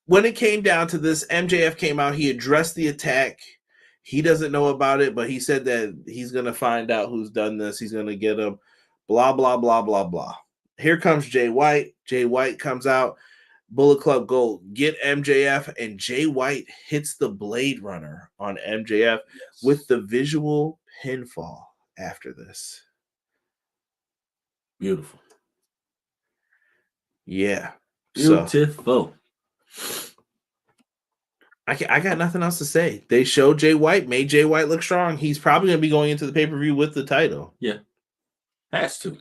When it came down to this, MJF came out. He addressed the attack. He doesn't know about it, but he said that he's gonna find out who's done this. He's gonna get him. Blah blah blah blah blah. Here comes Jay White. Jay White comes out. Bullet Club Gold, get MJF, and Jay White hits the Blade Runner on MJF with the visual pinfall after this. Beautiful. Yeah. Beautiful. So, I got nothing else to say. They showed Jay White, made Jay White look strong. He's probably going to be going into the pay-per-view with the title. Yeah. Has to.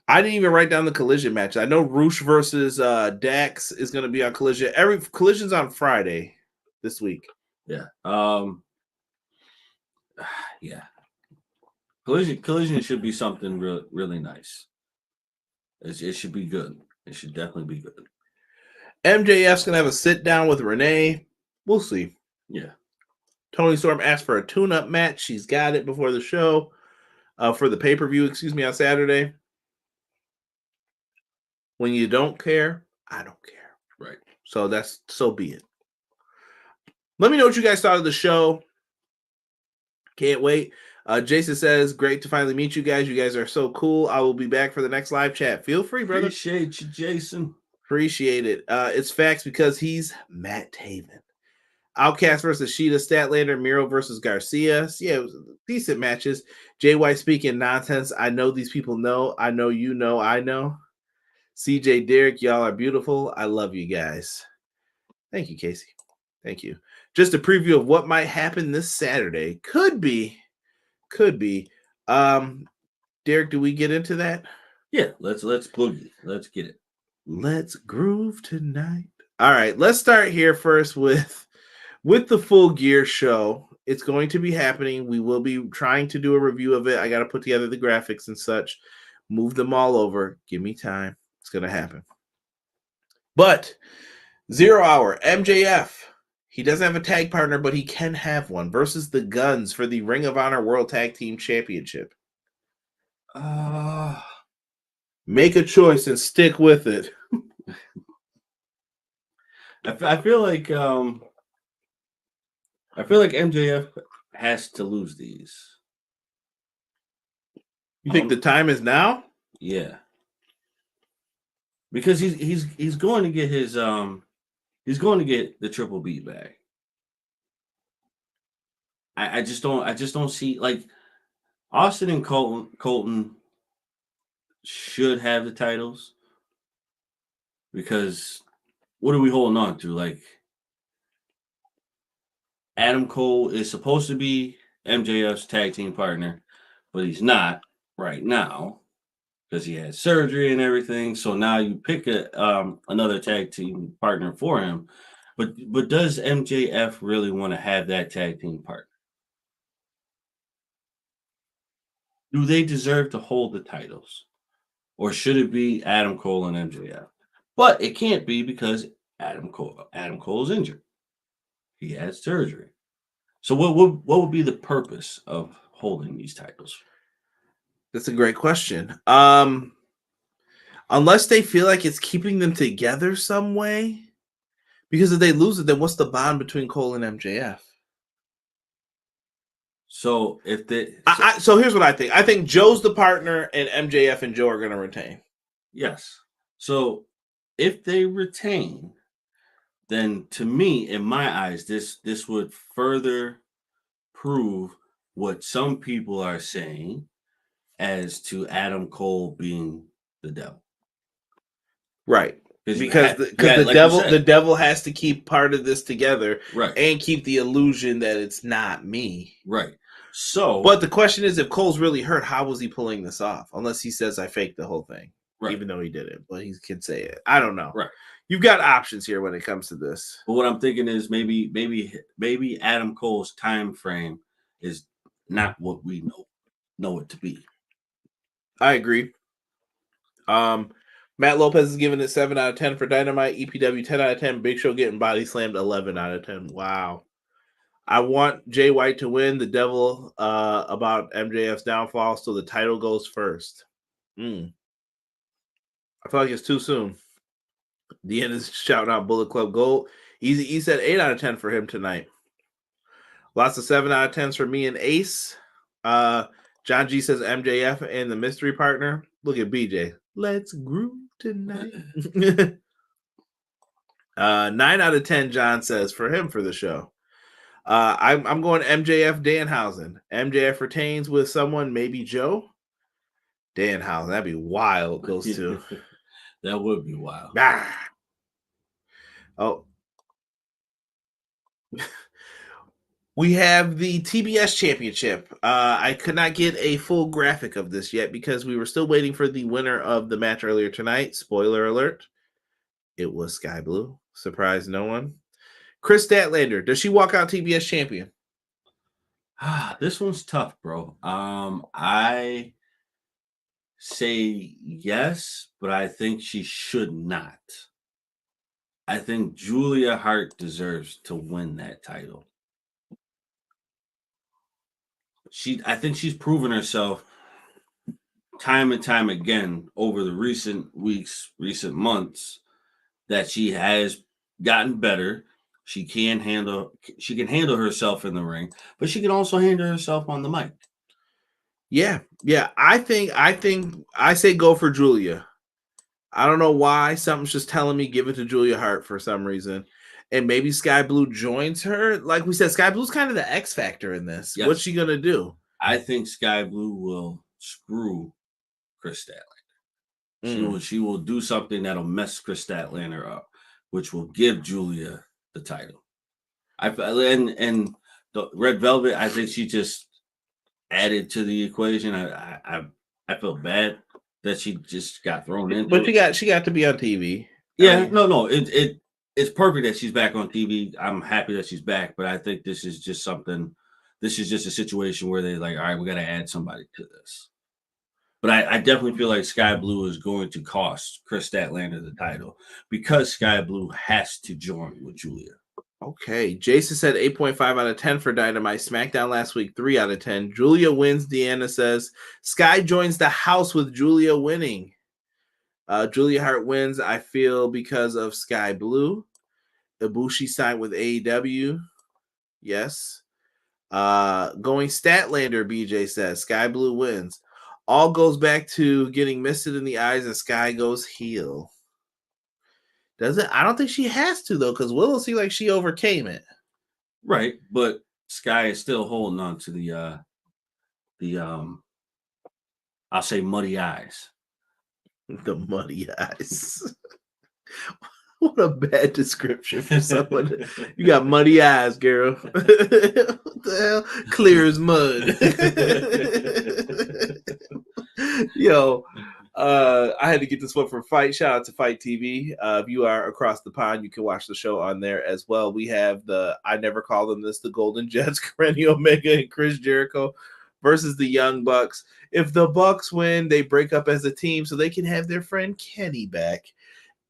I didn't even write down the Collision match. I know Roosh versus Dax is going to be on Collision. Every Collision's on Friday this week. Yeah. Yeah. Collision should be something really nice. It should be good. It should definitely be good. MJF's going to have a sit-down with Renee. We'll see. Yeah. Tony Storm asked for a tune-up match. She's got it before the show. For the pay-per-view, on Saturday. When you don't care, I don't care. Right. So be it. Let me know what you guys thought of the show. Can't wait. Jason says, great to finally meet you guys. You guys are so cool. I will be back for the next live chat. Feel free, brother. Appreciate you, Jason. Appreciate it. It's facts because he's Matt Taven. Outcast versus Sheeta, Statlander, Miro versus Garcia. Yeah, it was decent matches. Jay White speaking nonsense. I know these people know. I know you know. I know. CJ Derek, y'all are beautiful. I love you guys. Thank you, Casey. Thank you. Just a preview of what might happen this Saturday. Could be. Derek, do we get into that? Yeah, let's boogie. Let's get it. Let's groove tonight. All right, let's start here first with the Full Gear show. It's going to be happening. We will be trying to do a review of it. I got to put together the graphics and such, move them all over. Give me time. It's going to happen. But 0 Hour, MJF, he doesn't have a tag partner, but he can have one versus the Guns for the Ring of Honor World Tag Team Championship. Make a choice and stick with it. I feel like MJF has to lose these. You think the time is now? Yeah. Because he's going to get his he's going to get the triple beat back. I just don't see, like, Austin and Colton should have the titles, because what are we holding on to? Like, Adam Cole is supposed to be MJF's tag team partner, but he's not right now because he had surgery and everything. So now you pick another tag team partner for him. But does MJF really want to have that tag team partner? Do they deserve to hold the titles? Or should it be Adam Cole and MJF? But it can't be, because Adam Cole is injured. He had surgery. So what would be the purpose of holding these titles? That's a great question. Unless they feel like it's keeping them together some way. Because if they lose it, then what's the bond between Cole and MJF? So if they so here's what I think. I think Joe's the partner, and MJF and Joe are going to retain. Yes. So if they retain, then to me, in my eyes, this would further prove what some people are saying as to Adam Cole being the devil. Right. Because the devil has to keep part of this together, right, and keep the illusion that it's not me. Right. So, but the question is, if Cole's really hurt, how was he pulling this off? Unless he says I faked the whole thing, right, even though he didn't, but he can say it. I don't know. Right. You've got options here when it comes to this. But what I'm thinking is maybe Adam Cole's time frame is not what we know it to be. I agree. Matt Lopez is giving it 7 out of 10 for Dynamite. EPW 10 out of 10. Big Show getting body slammed 11 out of 10. Wow. I want Jay White to win the devil about MJF's downfall, so the title goes first. I feel like it's too soon. The end is shouting out Bullet Club Gold. Easy E said 8 out of 10 for him tonight. Lots of 7 out of 10s for me and Ace. John G says MJF and the mystery partner. Look at BJ. Let's groove tonight. 9 out of 10, John says, for him for the show. I'm going MJF Danhausen. MJF retains with someone, maybe Joe. Danhausen. That'd be wild, those two. That would be wild. Oh. We have the TBS Championship. I could not get a full graphic of this yet because we were still waiting for the winner of the match earlier tonight. Spoiler alert. It was Sky Blue. Surprised no one. Chris Statlander. Does she walk out TBS champion? This one's tough, bro. I say yes, but I think she should not. I think Julia Hart deserves to win that title. I think she's proven herself time and time again over the recent weeks, recent months, that she has gotten better. She can handle herself in the ring, but she can also handle herself on the mic. Yeah. I say go for Julia. I don't know why. Something's just telling me give it to Julia Hart for some reason. And maybe Sky Blue joins her. Like we said, Sky Blue's kind of the X factor in this. Yes. What's she gonna do? I think Sky Blue will screw Chris Statlander. She will do something that'll mess Chris Statlander up, which will give Julia the title. And the Red Velvet, I think she just added to the equation. I felt bad that she just got thrown in. But she got to be on TV. Yeah, no. It's perfect that she's back on TV. I'm happy that she's back, but I think this is just something. This is just a situation where they're like, all right, we got to add somebody to this. But I definitely feel like Sky Blue is going to cost Chris Statlander the title because Sky Blue has to join with Julia. Okay. Jason said 8.5 out of 10 for Dynamite. SmackDown last week, 3 out of 10. Julia wins. Deanna says Sky joins the house with Julia winning. Julia Hart wins, I feel, because of Sky Blue. Ibushi signed with AEW. Yes. Going Statlander, BJ says. Sky Blue wins. All goes back to getting misted in the eyes and Sky goes heel. Does it? I don't think she has to, though, because Willow seemed like she overcame it. Right, but Sky is still holding on to the I'll say muddy eyes. The muddy eyes. What a bad description for someone. You got muddy eyes, girl. What the hell? Clear as mud. Yo, I had to get this one from Fight. Shout out to Fight TV. If you are across the pond, you can watch the show on there as well. We have I never call them this, the Golden Jets, Kenny Omega and Chris Jericho versus the Young Bucks. If the Bucks win, they break up as a team so they can have their friend Kenny back.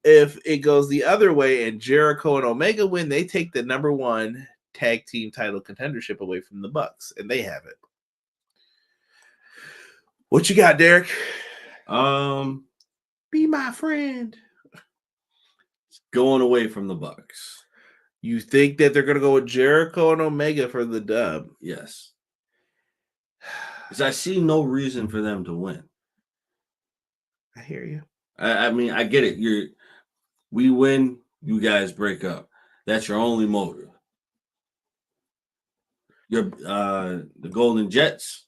If it goes the other way and Jericho and Omega win, they take the number 1 tag team title contendership away from the Bucks, and they have it. What you got, Derek? Be my friend. Going away from the Bucks. You think that they're going to go with Jericho and Omega for the dub? Yes. Because I see no reason for them to win. I hear you. I mean, I get it. We win, you guys break up. That's your only motive. The Golden Jets,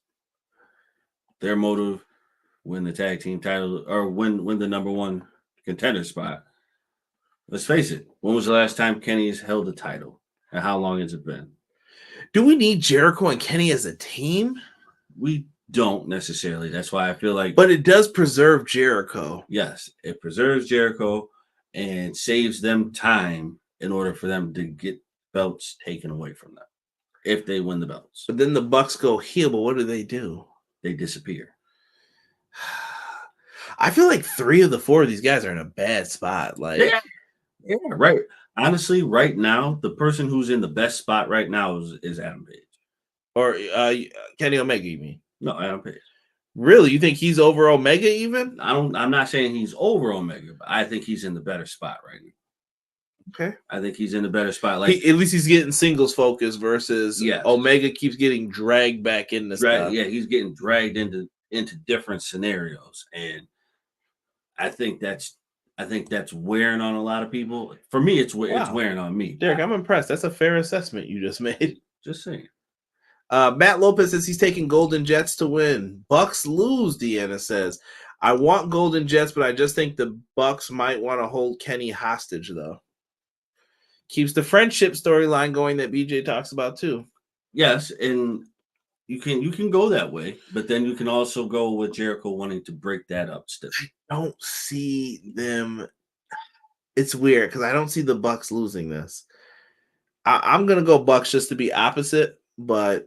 their motive, win the tag team title or win the number 1 contender spot. Let's face it. When was the last time Kenny's held a title? And how long has it been? Do we need Jericho and Kenny as a team? We don't necessarily. That's why I feel like. But it does preserve Jericho. Yes, it preserves Jericho and saves them time in order for them to get belts taken away from them if they win the belts. But then the Bucks go heel, but what do? They disappear. I feel like 3 of the 4 of these guys are in a bad spot. Like, yeah, right. Honestly, right now, the person who's in the best spot right now is Adam Page. Or Kenny Omega, you mean? No, Adam Page. Really? You think he's over Omega even? I'm not saying he's over Omega, but I think he's in the better spot right now. Okay. I think he's in the better spot. Like At least he's getting singles focus versus Yes. Omega keeps getting dragged back into stuff. yeah, he's getting dragged into different scenarios, and I think that's wearing on a lot of people. For me, it's Wow. wearing on me. Derek, I'm impressed. That's a fair assessment you just made. Just saying. Matt Lopez says he's taking Golden Jets to win. Bucks lose, Deanna says. I want Golden Jets, but I just think the Bucks might want to hold Kenny hostage, though. Keeps the friendship storyline going that BJ talks about, too. Yes, and you can go that way, but then you can also go with Jericho wanting to break that up still. I don't see them. It's weird because I don't see the Bucks losing this. I'm going to go Bucks just to be opposite, but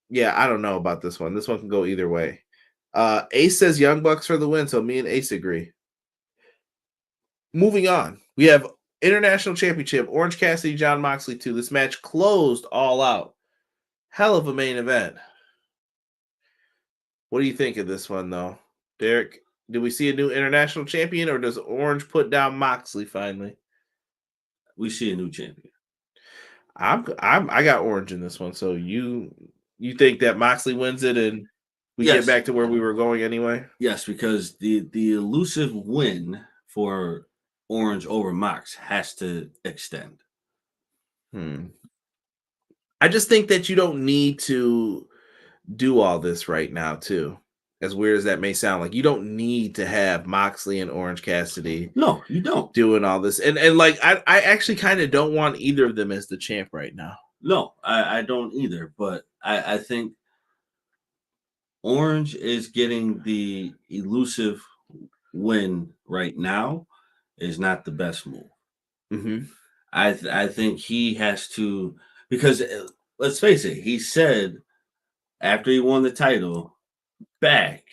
yeah, I don't know about this one. This one can go either way. Ace says Young Bucks for the win, so me and Ace agree. Moving on, we have International Championship, Orange Cassidy, John Moxley 2. This match closed all out. Hell of a main event. What do you think of this one, though? Derek, do we see a new international champion, or does Orange put down Moxley finally? We see a new champion. I got Orange in this one, so you think that Moxley wins it and we Yes. get back to where we were going anyway? Yes, because the elusive win for Orange over Mox has to extend. I just think that you don't need to do all this right now, too. As weird as that may sound, like you don't need to have Moxley and Orange Cassidy. No, you don't. Doing all this. And like I actually kind of don't want either of them as the champ right now. No, I don't either. But I think Orange is getting the elusive win right now is not the best move. Mm-hmm. I think he has to, because let's face it, he said after he won the title back,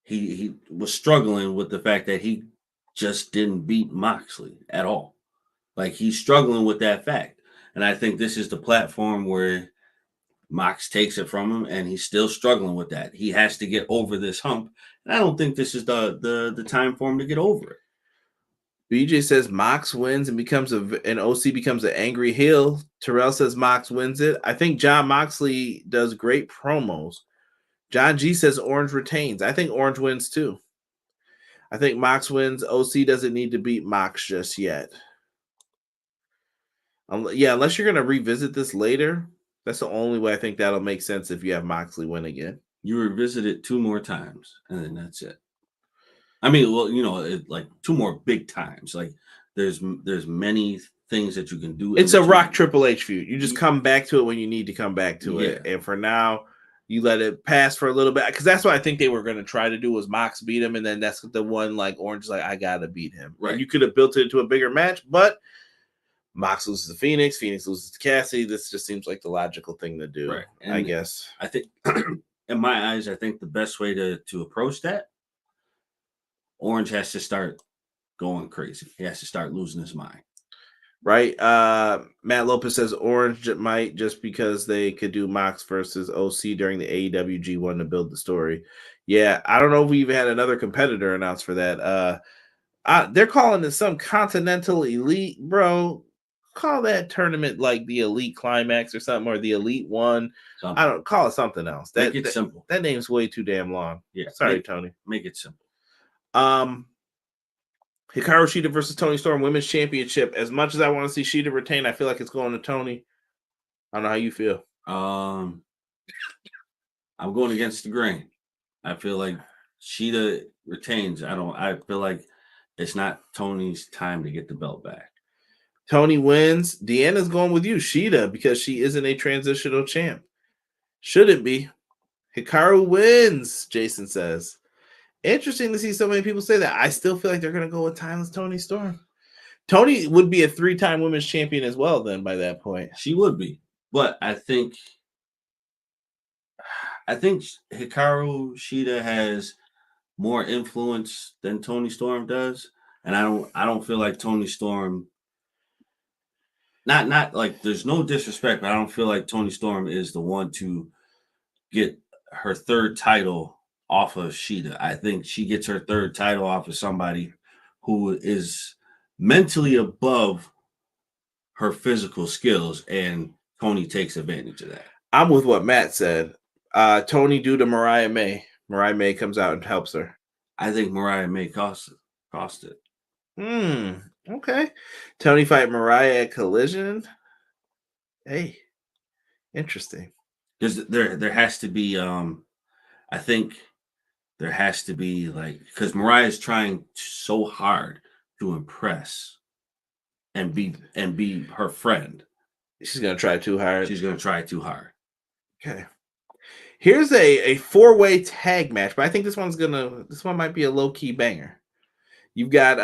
he was struggling with the fact that he just didn't beat Moxley at all. Like he's struggling with that fact. And I think this is the platform where Mox takes it from him, and he's still struggling with that. He has to get over this hump. And I don't think this is the time for him to get over it. BJ says Mox wins and OC becomes an angry heel. Terrell says Mox wins it. I think John Moxley does great promos. John G says Orange retains. I think Orange wins too. I think Mox wins. OC doesn't need to beat Mox just yet. Unless you're going to revisit this later. That's the only way I think that'll make sense if you have Moxley win again. You revisit it 2 more times, and then that's it. I mean, well, like 2 more big times. Like there's many things that you can do. It's a Rock Triple H feud. You just come back to it when you need to come back to it. And for now, you let it pass for a little bit. Because that's what I think they were going to try to do was Mox beat him. And then that's the one like Orange is like, I got to beat him. Right. And you could have built it into a bigger match, but Mox loses to Phoenix. Phoenix loses to Cassidy. This just seems like the logical thing to do, right. And I guess. I think, in my eyes, I think the best way to approach that, Orange has to start going crazy. He has to start losing his mind. Right. Matt Lopez says Orange might just because they could do Mox versus OC during the AEW G1 to build the story. Yeah, I don't know if we even had another competitor announced for that. They're calling it some Continental Elite, bro. Call that tournament like the Elite Climax or something, or the Elite One. I don't call it something else. Make it simple. That name's way too damn long. Yeah. Sorry, Tony. Make it simple. Hikaru Shida versus Toni Storm Women's Championship. As much as I want to see Shida retain, I feel like it's going to Tony. I don't know how you feel. I'm going against the grain. I feel like Shida retains. I feel like it's not Tony's time to get the belt back. Tony wins. Deanna's going with you, Shida, because she isn't a transitional champ. Shouldn't be. Hikaru wins, Jason says. Interesting to see so many people say that. I still feel like they're going to go with timeless Toni Storm. Tony would be a 3-time women's champion as well then by that point. She would be. But I think Hikaru Shida has more influence than Toni Storm does. And I don't feel like Toni Storm Not like there's no disrespect, but I don't feel like Toni Storm is the one to get her third title off of Sheeta. I think she gets her third title off of somebody who is mentally above her physical skills, and Toni takes advantage of that. I'm with what Matt said. Tony due to Mariah May. Mariah May comes out and helps her. I think Mariah May cost it. Okay. Tony fight Mariah at Collision. Hey, interesting. Because there has to be I think there has to be like, because Mariah is trying so hard to impress and be her friend. She's gonna try too hard. She's gonna try too hard. Okay. Here's a 4-way tag match, but I think this one might be a low-key banger. You've got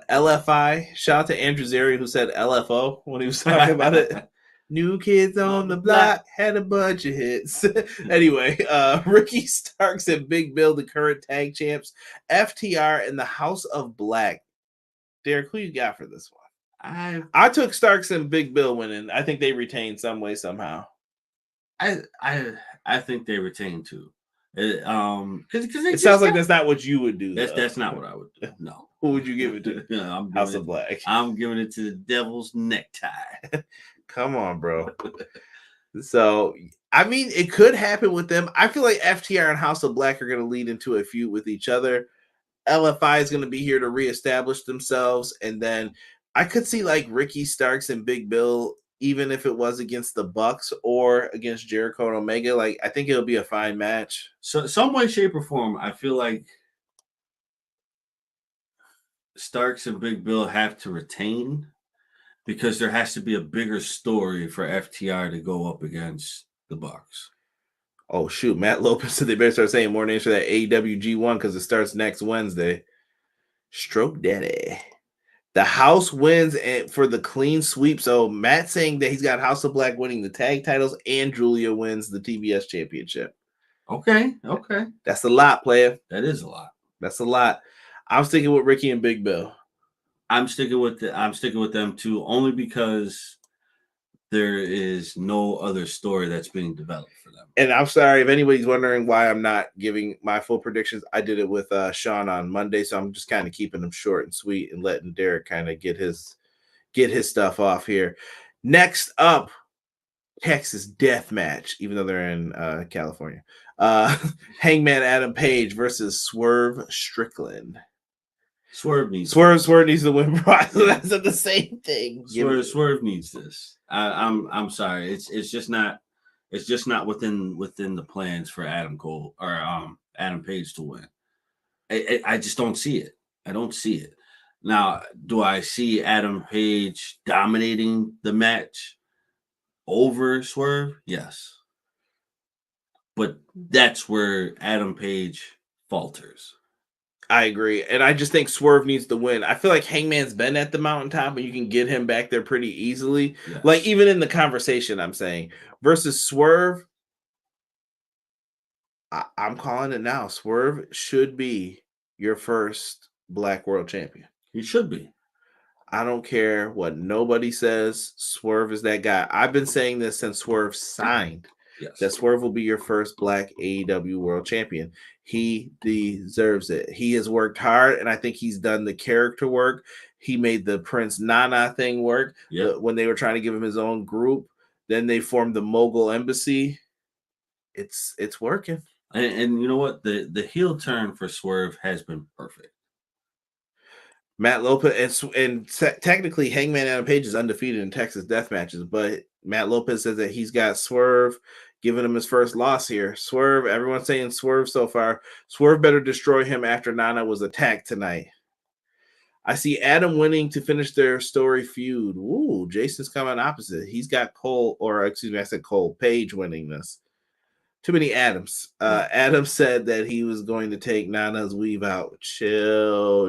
LFI. Shout out to Andrew Zeri, who said LFO when he was talking about it. New Kids on the Block had a bunch of hits. Anyway, Ricky Starks and Big Bill, the current tag champs. FTR and the House of Black. Derek, who you got for this one? I took Starks and Big Bill winning. I think they retain some way, somehow. I think they retain too. Because it sounds like that's not what you would do. That's not what I would do. No. Who would you give it to? House of Black. I'm giving it to the Devil's Necktie. Come on, bro. So, I mean, it could happen with them. I feel like FTR and House of Black are going to lead into a feud with each other. LFI is going to be here to reestablish themselves. And then I could see like Ricky Starks and Big Bill, even if it was against the Bucks or against Jericho and Omega. Like, I think it'll be a fine match. So, some way, shape, or form, I feel like Starks and Big Bill have to retain, because there has to be a bigger story for FTR to go up against the Bucks. Oh, shoot. Matt Lopez said they better start saying more names for that AEW G1 because it starts next Wednesday. Stroke Daddy. The House wins for the clean sweep. So Matt saying that he's got House of Black winning the tag titles and Julia wins the TBS championship. Okay. That's a lot, player. That is a lot. That's a lot. I'm sticking with Ricky and Big Bill. I'm sticking with them too, only because there is no other story that's being developed for them. And I'm sorry if anybody's wondering why I'm not giving my full predictions. I did it with Sean on Monday, so I'm just kind of keeping them short and sweet and letting Derek kind of get his stuff off here. Next up, Texas Death Match, even though they're in California. Hangman Adam Page versus Swerve Strickland. Swerve needs to win. I said the same thing. Swerve needs this. I'm sorry. It's just not within the plans for Adam Cole or Adam Page to win. I just don't see it. I don't see it. Now, do I see Adam Page dominating the match over Swerve? Yes. But that's where Adam Page falters. I agree. And I just think Swerve needs to win. I feel like Hangman's been at the mountaintop and you can get him back there pretty easily. Yes. Like, even in the conversation, I'm saying, versus Swerve, I'm calling it now. Swerve should be your first Black World Champion. He should be. I don't care what nobody says. Swerve is that guy. I've been saying this since Swerve signed. Yes. That Swerve will be your first Black AEW World Champion. He deserves it. He has worked hard, and I think he's done the character work. He made the Prince Nana thing work when they were trying to give him his own group. Then they formed the Mogul Embassy. It's working. And you know what? The heel turn for Swerve has been perfect. Matt Lopez and technically Hangman Adam Page is undefeated in Texas death matches, but Matt Lopez says that he's got Swerve giving him his first loss here. Swerve, everyone's saying Swerve so far. Swerve better destroy him after Nana was attacked tonight. I see Adam winning to finish their story feud. Ooh, Jason's coming opposite. He's got Page winning this. Too many Adams. Adam said that he was going to take Nana's weave out. Chill.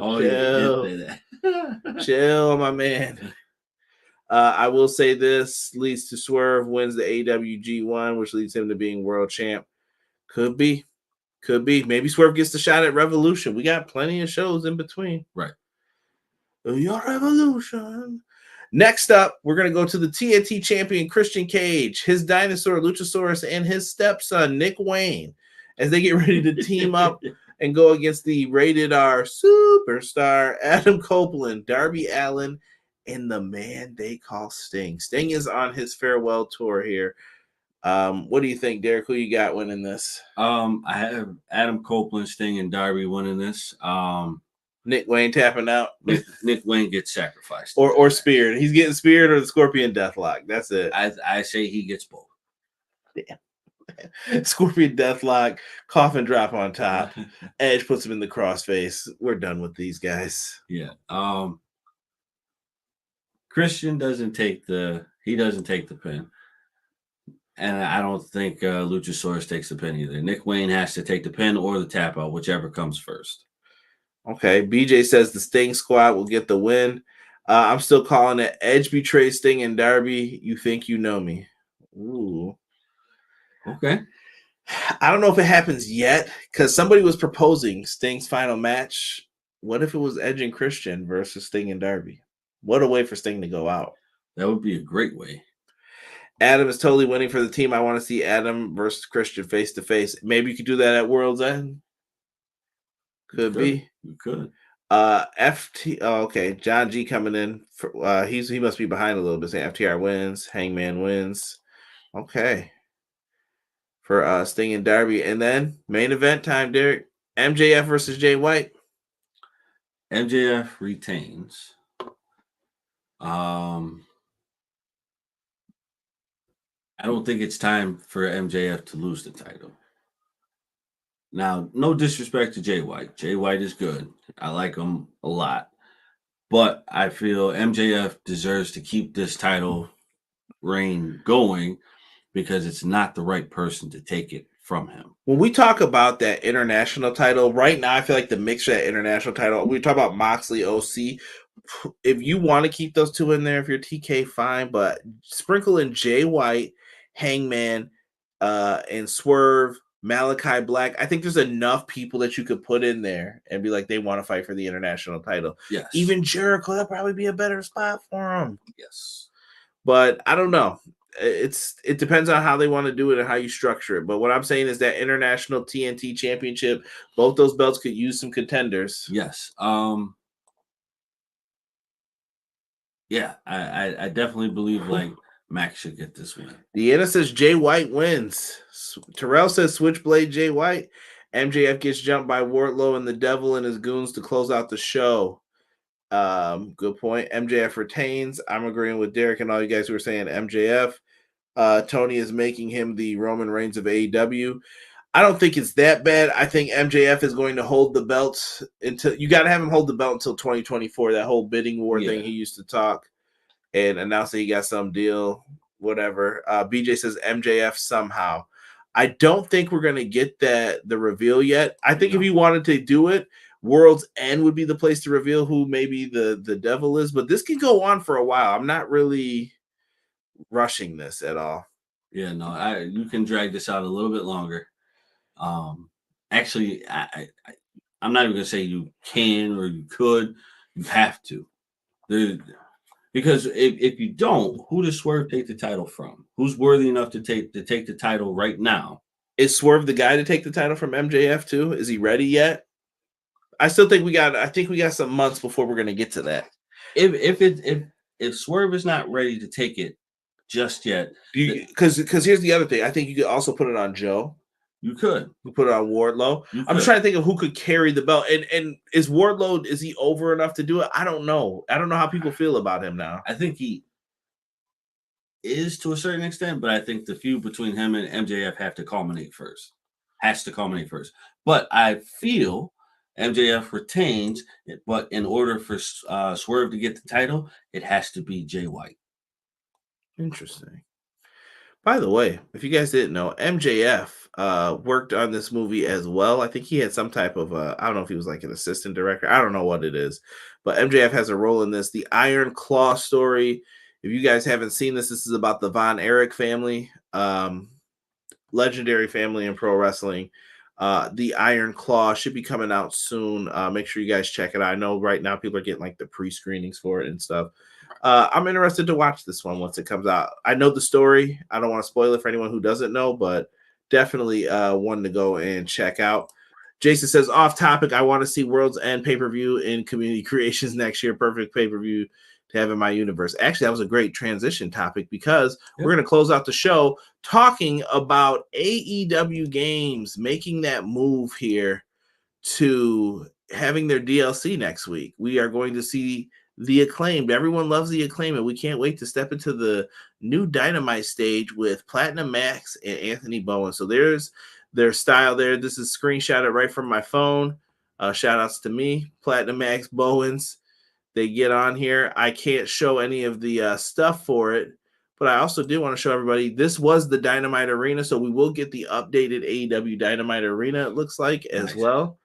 Chill, my man. I will say this leads to Swerve wins the AEW G1, which leads him to being world champ. Could be. Maybe Swerve gets the shot at Revolution. We got plenty of shows in between. Right. Your Revolution. Next up, we're going to go to the TNT champion Christian Cage, his dinosaur Luchasaurus, and his stepson Nick Wayne as they get ready to team up and go against the rated R superstar Adam Copeland, Darby Allin, and the man they call Sting. Sting is on his farewell tour here. What do you think, Derek? Who you got winning this? I have Adam Copeland, Sting, and Darby winning this. Nick Wayne tapping out. Nick Wayne gets sacrificed. Or speared. He's getting speared or the Scorpion Deathlock. That's it. I say he gets both. Damn. Scorpion Deathlock, coffin drop on top. Edge puts him in the crossface. We're done with these guys. Yeah. Christian doesn't take the pin. And I don't think Luchasaurus takes the pin either. Nick Wayne has to take the pin or the tap out, whichever comes first. Okay, BJ says the Sting squad will get the win. I'm still calling it Edge betrays Sting and Darby. You think you know me. Ooh. Okay. I don't know if it happens yet because somebody was proposing Sting's final match. What if it was Edge and Christian versus Sting and Darby? What a way for Sting to go out. That would be a great way. Adam is totally winning for the team. I want to see Adam versus Christian face to face. Maybe you could do that at World's End. Could be. You could. FT. Oh, okay. John G coming in. He must be behind a little bit. Saying FTR wins. Hangman wins. Okay. For Sting and Darby, and then main event time, Derek. MJF versus Jay White. MJF retains. I don't think it's time for MJF to lose the title. Now, no disrespect to Jay White. Jay White is good. I like him a lot. But I feel MJF deserves to keep this title reign going because it's not the right person to take it from him. When we talk about that international title, right now I feel like the mix of that international title, we talk about Moxley, OC. If you want to keep those two in there, if you're TK, fine. But sprinkle in Jay White, Hangman, and Swerve, Malachi Black. I think there's enough people that you could put in there and be like, they want to fight for the international title. Yes. Even Jericho, that'd probably be a better spot for him. Yes. But I don't know. It depends on how they want to do it and how you structure it. But what I'm saying is that international TNT championship, both those belts could use some contenders. Yes. Yeah, I definitely believe like Max should get this win. Deanna says Jay White wins. Terrell says Switchblade Jay White. MJF gets jumped by Wardlow and the Devil and his goons to close out the show. Good point. MJF retains. I'm agreeing with Derek and all you guys who are saying MJF. Tony is making him the Roman Reigns of AEW. I don't think it's that bad. I think MJF is going to hold the belt until you got to have him hold the belt until 2024. That whole bidding war thing he used to talk and announce that he got some deal, whatever. BJ says MJF somehow. I don't think we're going to get the reveal yet. I think if you wanted to do it, World's End would be the place to reveal who maybe the devil is, but this can go on for a while. I'm not really rushing this at all. Yeah, no, you can drag this out a little bit longer. Actually, I'm not even gonna say you can or you could. You have to, because if you don't, who does Swerve take the title from? Who's worthy enough to take the title right now? Is Swerve the guy to take the title from MJF too? Is he ready yet? I still think we got some months before we're gonna get to that. If Swerve is not ready to take it just yet, because here's the other thing. I think you could also put it on Joe. You could. You put it on Wardlow. I'm trying to think of who could carry the belt. And is Wardlow, is he over enough to do it? I don't know. I don't know how people feel about him now. I think he is to a certain extent, but I think the feud between him and MJF has to culminate first. But I feel MJF retains, but in order for Swerve to get the title, it has to be Jay White. Interesting. By the way, if you guys didn't know, MJF worked on this movie as well. I think he had some type of, I don't know if he was like an assistant director. I don't know what it is. But MJF has a role in this. The Iron Claw story. If you guys haven't seen this, this is about the Von Erich family. Legendary family in pro wrestling. The Iron Claw should be coming out soon. Make sure you guys check it out. I know right now people are getting like the pre-screenings for it and stuff. I'm interested to watch this one once it comes out. I know the story. I don't want to spoil it for anyone who doesn't know, but definitely one to go and check out. Jason says, off topic, I want to see World's End pay-per-view in Community Creations next year. Perfect pay-per-view to have in my universe. Actually, that was a great transition topic because we're going to close out the show talking about AEW games making that move here to having their DLC next week. We are going to see the Acclaimed. Everyone loves the Acclaimed, and we can't wait to step into the new Dynamite stage with Platinum Max and Anthony Bowen. So there's their style there. This is screenshotted right from my phone. Shout outs to me, Platinum Max, Bowens. They get on here. I can't show any of the stuff for it, but I also do want to show everybody this was the Dynamite Arena, so we will get the updated AEW Dynamite Arena, it looks like, as well.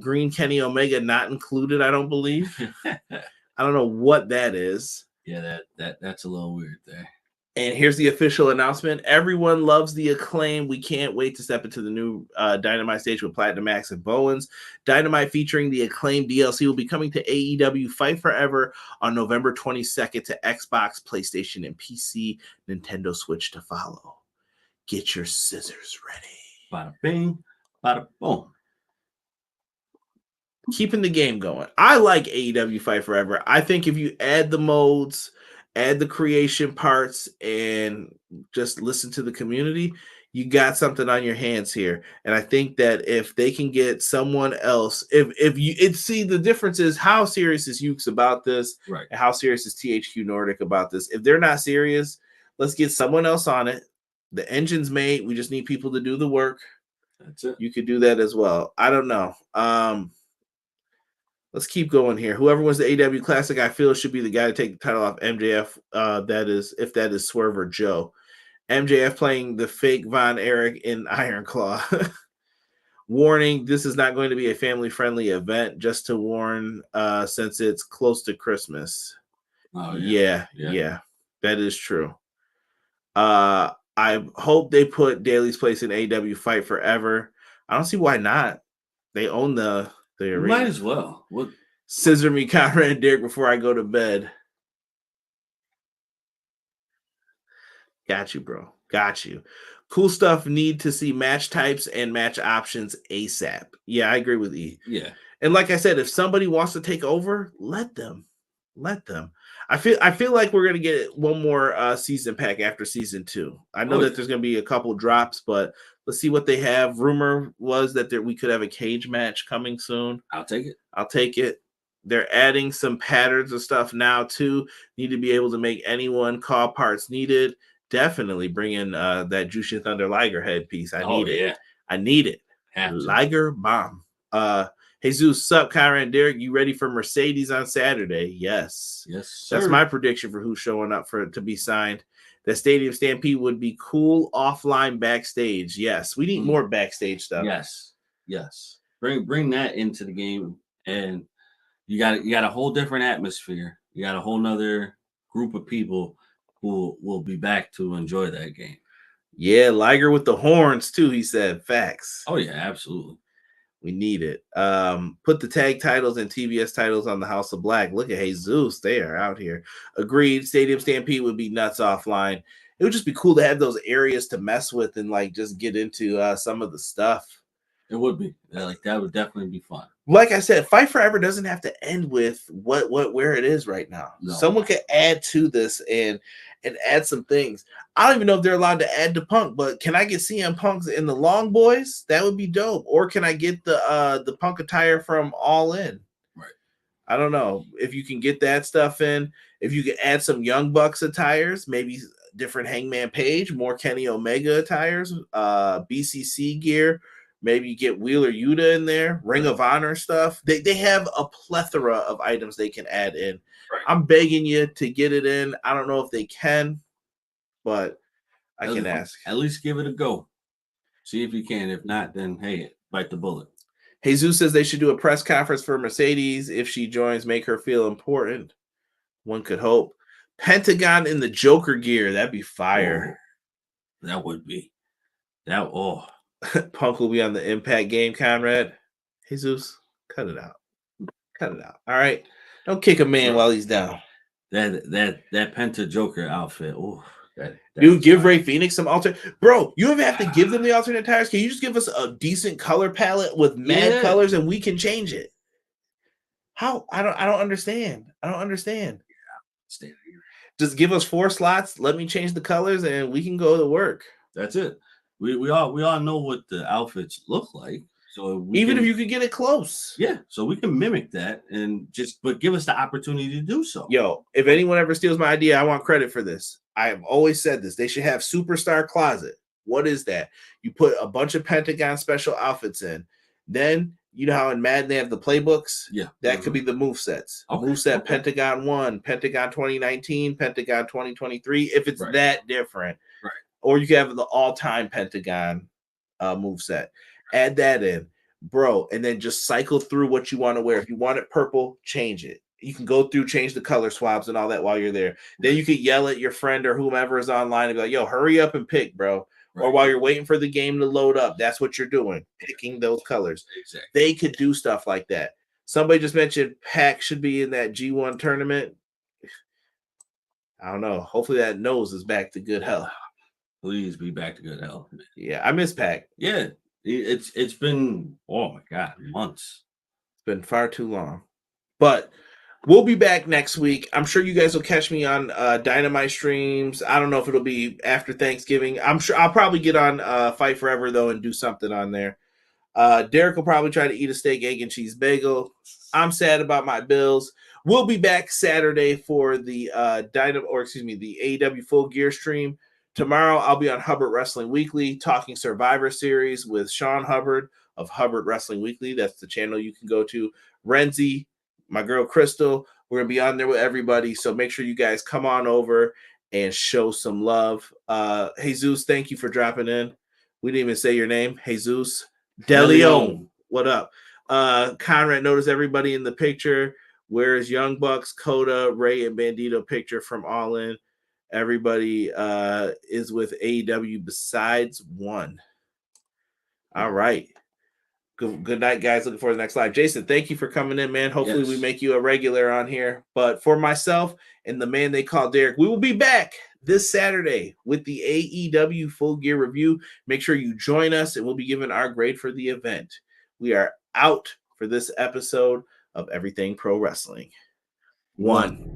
Green Kenny Omega not included, I don't believe. I don't know what that is. Yeah, that's a little weird there. And here's the official announcement. Everyone loves the Acclaim. We can't wait to step into the new Dynamite stage with Platinum Max and Bowens. Dynamite featuring the Acclaim DLC will be coming to AEW Fight Forever on November 22nd to Xbox, PlayStation, and PC. Nintendo Switch to follow. Get your scissors ready. Bada bing, bada boom. Keeping the game going. I like AEW Fight Forever. I think if you add the modes, add the creation parts, and just listen to the community, you got something on your hands here. And I think that if they can get someone else, if you see, the difference is how serious is Ukes about this, right? And how serious is THQ Nordic about this. If they're not serious, let's get someone else on it. The engine's made. We just need people to do the work. That's it. You could do that as well. I don't know. Let's keep going here. Whoever wins the AEW Classic, I feel, should be the guy to take the title off MJF. That is Swerve or Joe. MJF playing the fake Von Erich in Iron Claw. Warning, this is not going to be a family-friendly event, just to warn, since it's close to Christmas. Oh, yeah. That is true. I hope they put Daly's place in AEW Fight Forever. I don't see why not. They own the arena. Might as well. What? Scissor me, Conrad and Derek, before I go to bed. Got you, bro. Got you. Cool stuff. Need to see match types and match options ASAP. Yeah, I agree with E. Yeah. And like I said, if somebody wants to take over, let them. Let them. I feel like we're gonna get one more season pack after season 2. I know that there's gonna be a couple drops, but let's see what they have. Rumor was that we could have a cage match coming soon. I'll take it. They're adding some patterns and stuff now too. Need to be able to make anyone call parts needed. Definitely bring in that Jushin Thunder Liger headpiece. I need it. I need it. Liger bomb. Jesus, sup, Kyra and Derek? You ready for Mercedes on Saturday? Yes. Yes, sir. That's my prediction for who's showing up to be signed. The Stadium Stampede would be cool offline backstage. Yes, we need more backstage stuff. Yes. Bring that into the game, and you got a whole different atmosphere. You got a whole nother group of people who will be back to enjoy that game. Yeah, Liger with the horns too. He said, facts. Oh yeah, absolutely. We need it. Put the tag titles and TBS titles on the House of Black. Look at Jesus. They are out here. Agreed. Stadium Stampede would be nuts offline. It would just be cool to have those areas to mess with and like just get into some of the stuff. It would be. That would definitely be fun. Like I said, Fight Forever doesn't have to end with where it is right now. No. Someone could add to this and add some things. I don't even know if they're allowed to add to Punk, but can I get CM Punk's in the Long Boys? That would be dope. Or can I get the Punk attire from All In? Right. I don't know if you can get that stuff in. If you can add some Young Bucks attires, maybe different Hangman Page, more Kenny Omega attires, BCC gear. Maybe you get Wheeler Yuta in there, Ring of Honor stuff. They have a plethora of items they can add in. Right. I'm begging you to get it in. I don't know if they can, but I can ask. At least give it a go. See if you can. If not, then hey, bite the bullet. Jesus says they should do a press conference for Mercedes. If she joins, make her feel important. One could hope. Pentagon in the Joker gear. That'd be fire. Oh, that would be. Punk will be on the Impact game, Conrad. Jesus, cut it out. Cut it out. All right. Don't kick a man while he's down. That Penta Joker outfit. Oh, dude, give Ray Phoenix some alternate. Bro, you don't even have to give them the alternate tires. Can you just give us a decent color palette with mad colors and we can change it? How? I don't understand. I don't understand. Just give us 4 slots. Let me change the colors and we can go to work. That's it. We all know what the outfits look like. So even if you could get it close. Yeah, so we can mimic that but give us the opportunity to do so. Yo, if anyone ever steals my idea, I want credit for this. I have always said this. They should have Superstar Closet. What is that? You put a bunch of Pentagon special outfits in. Then, you know how in Madden they have the playbooks? Yeah. That could be the movesets. Okay. Moveset Pentagon 1, Pentagon 2019, Pentagon 2023, if it's that different. Right. Or you can have the all-time Pentagon moveset. Add that in, bro, and then just cycle through what you want to wear. If you want it purple, change it. You can go through, change the color swabs and all that while you're there. Then you could yell at your friend or whomever is online and be like, yo, hurry up and pick, bro. Right. Or while you're waiting for the game to load up, that's what you're doing, picking those colors. Exactly. They could do stuff like that. Somebody just mentioned Pac should be in that G1 tournament. I don't know. Hopefully that nose is back to good health. Please be back to good health. Yeah, I miss Pac. Yeah. It's been, oh my God, months. It's been far too long. But we'll be back next week. I'm sure you guys will catch me on Dynamite streams. I don't know if it'll be after Thanksgiving. I'm sure I'll probably get on Fight Forever, though, and do something on there. Derek will probably try to eat a steak, egg, and cheese bagel. I'm sad about my bills. We'll be back Saturday for the the AEW Full Gear stream. Tomorrow, I'll be on Hubbard Wrestling Weekly talking Survivor Series with Sean Hubbard of Hubbard Wrestling Weekly. That's the channel you can go to. Renzi, my girl Crystal, we're going to be on there with everybody. So make sure you guys come on over and show some love. Jesus, thank you for dropping in. We didn't even say your name. Jesus DeLeon. What up? Conrad, notice everybody in the picture. Where's Young Bucks, Kota, Ray, and Bandito picture from All In? Everybody is with AEW besides one. All right. Good night, guys. Looking forward to the next live. Jason, thank you for coming in, man. Hopefully we make you a regular on here. But for myself and the man they call Derek, we will be back this Saturday with the AEW Full Gear Review. Make sure you join us, and we'll be giving our grade for the event. We are out for this episode of Everything Pro Wrestling. 1.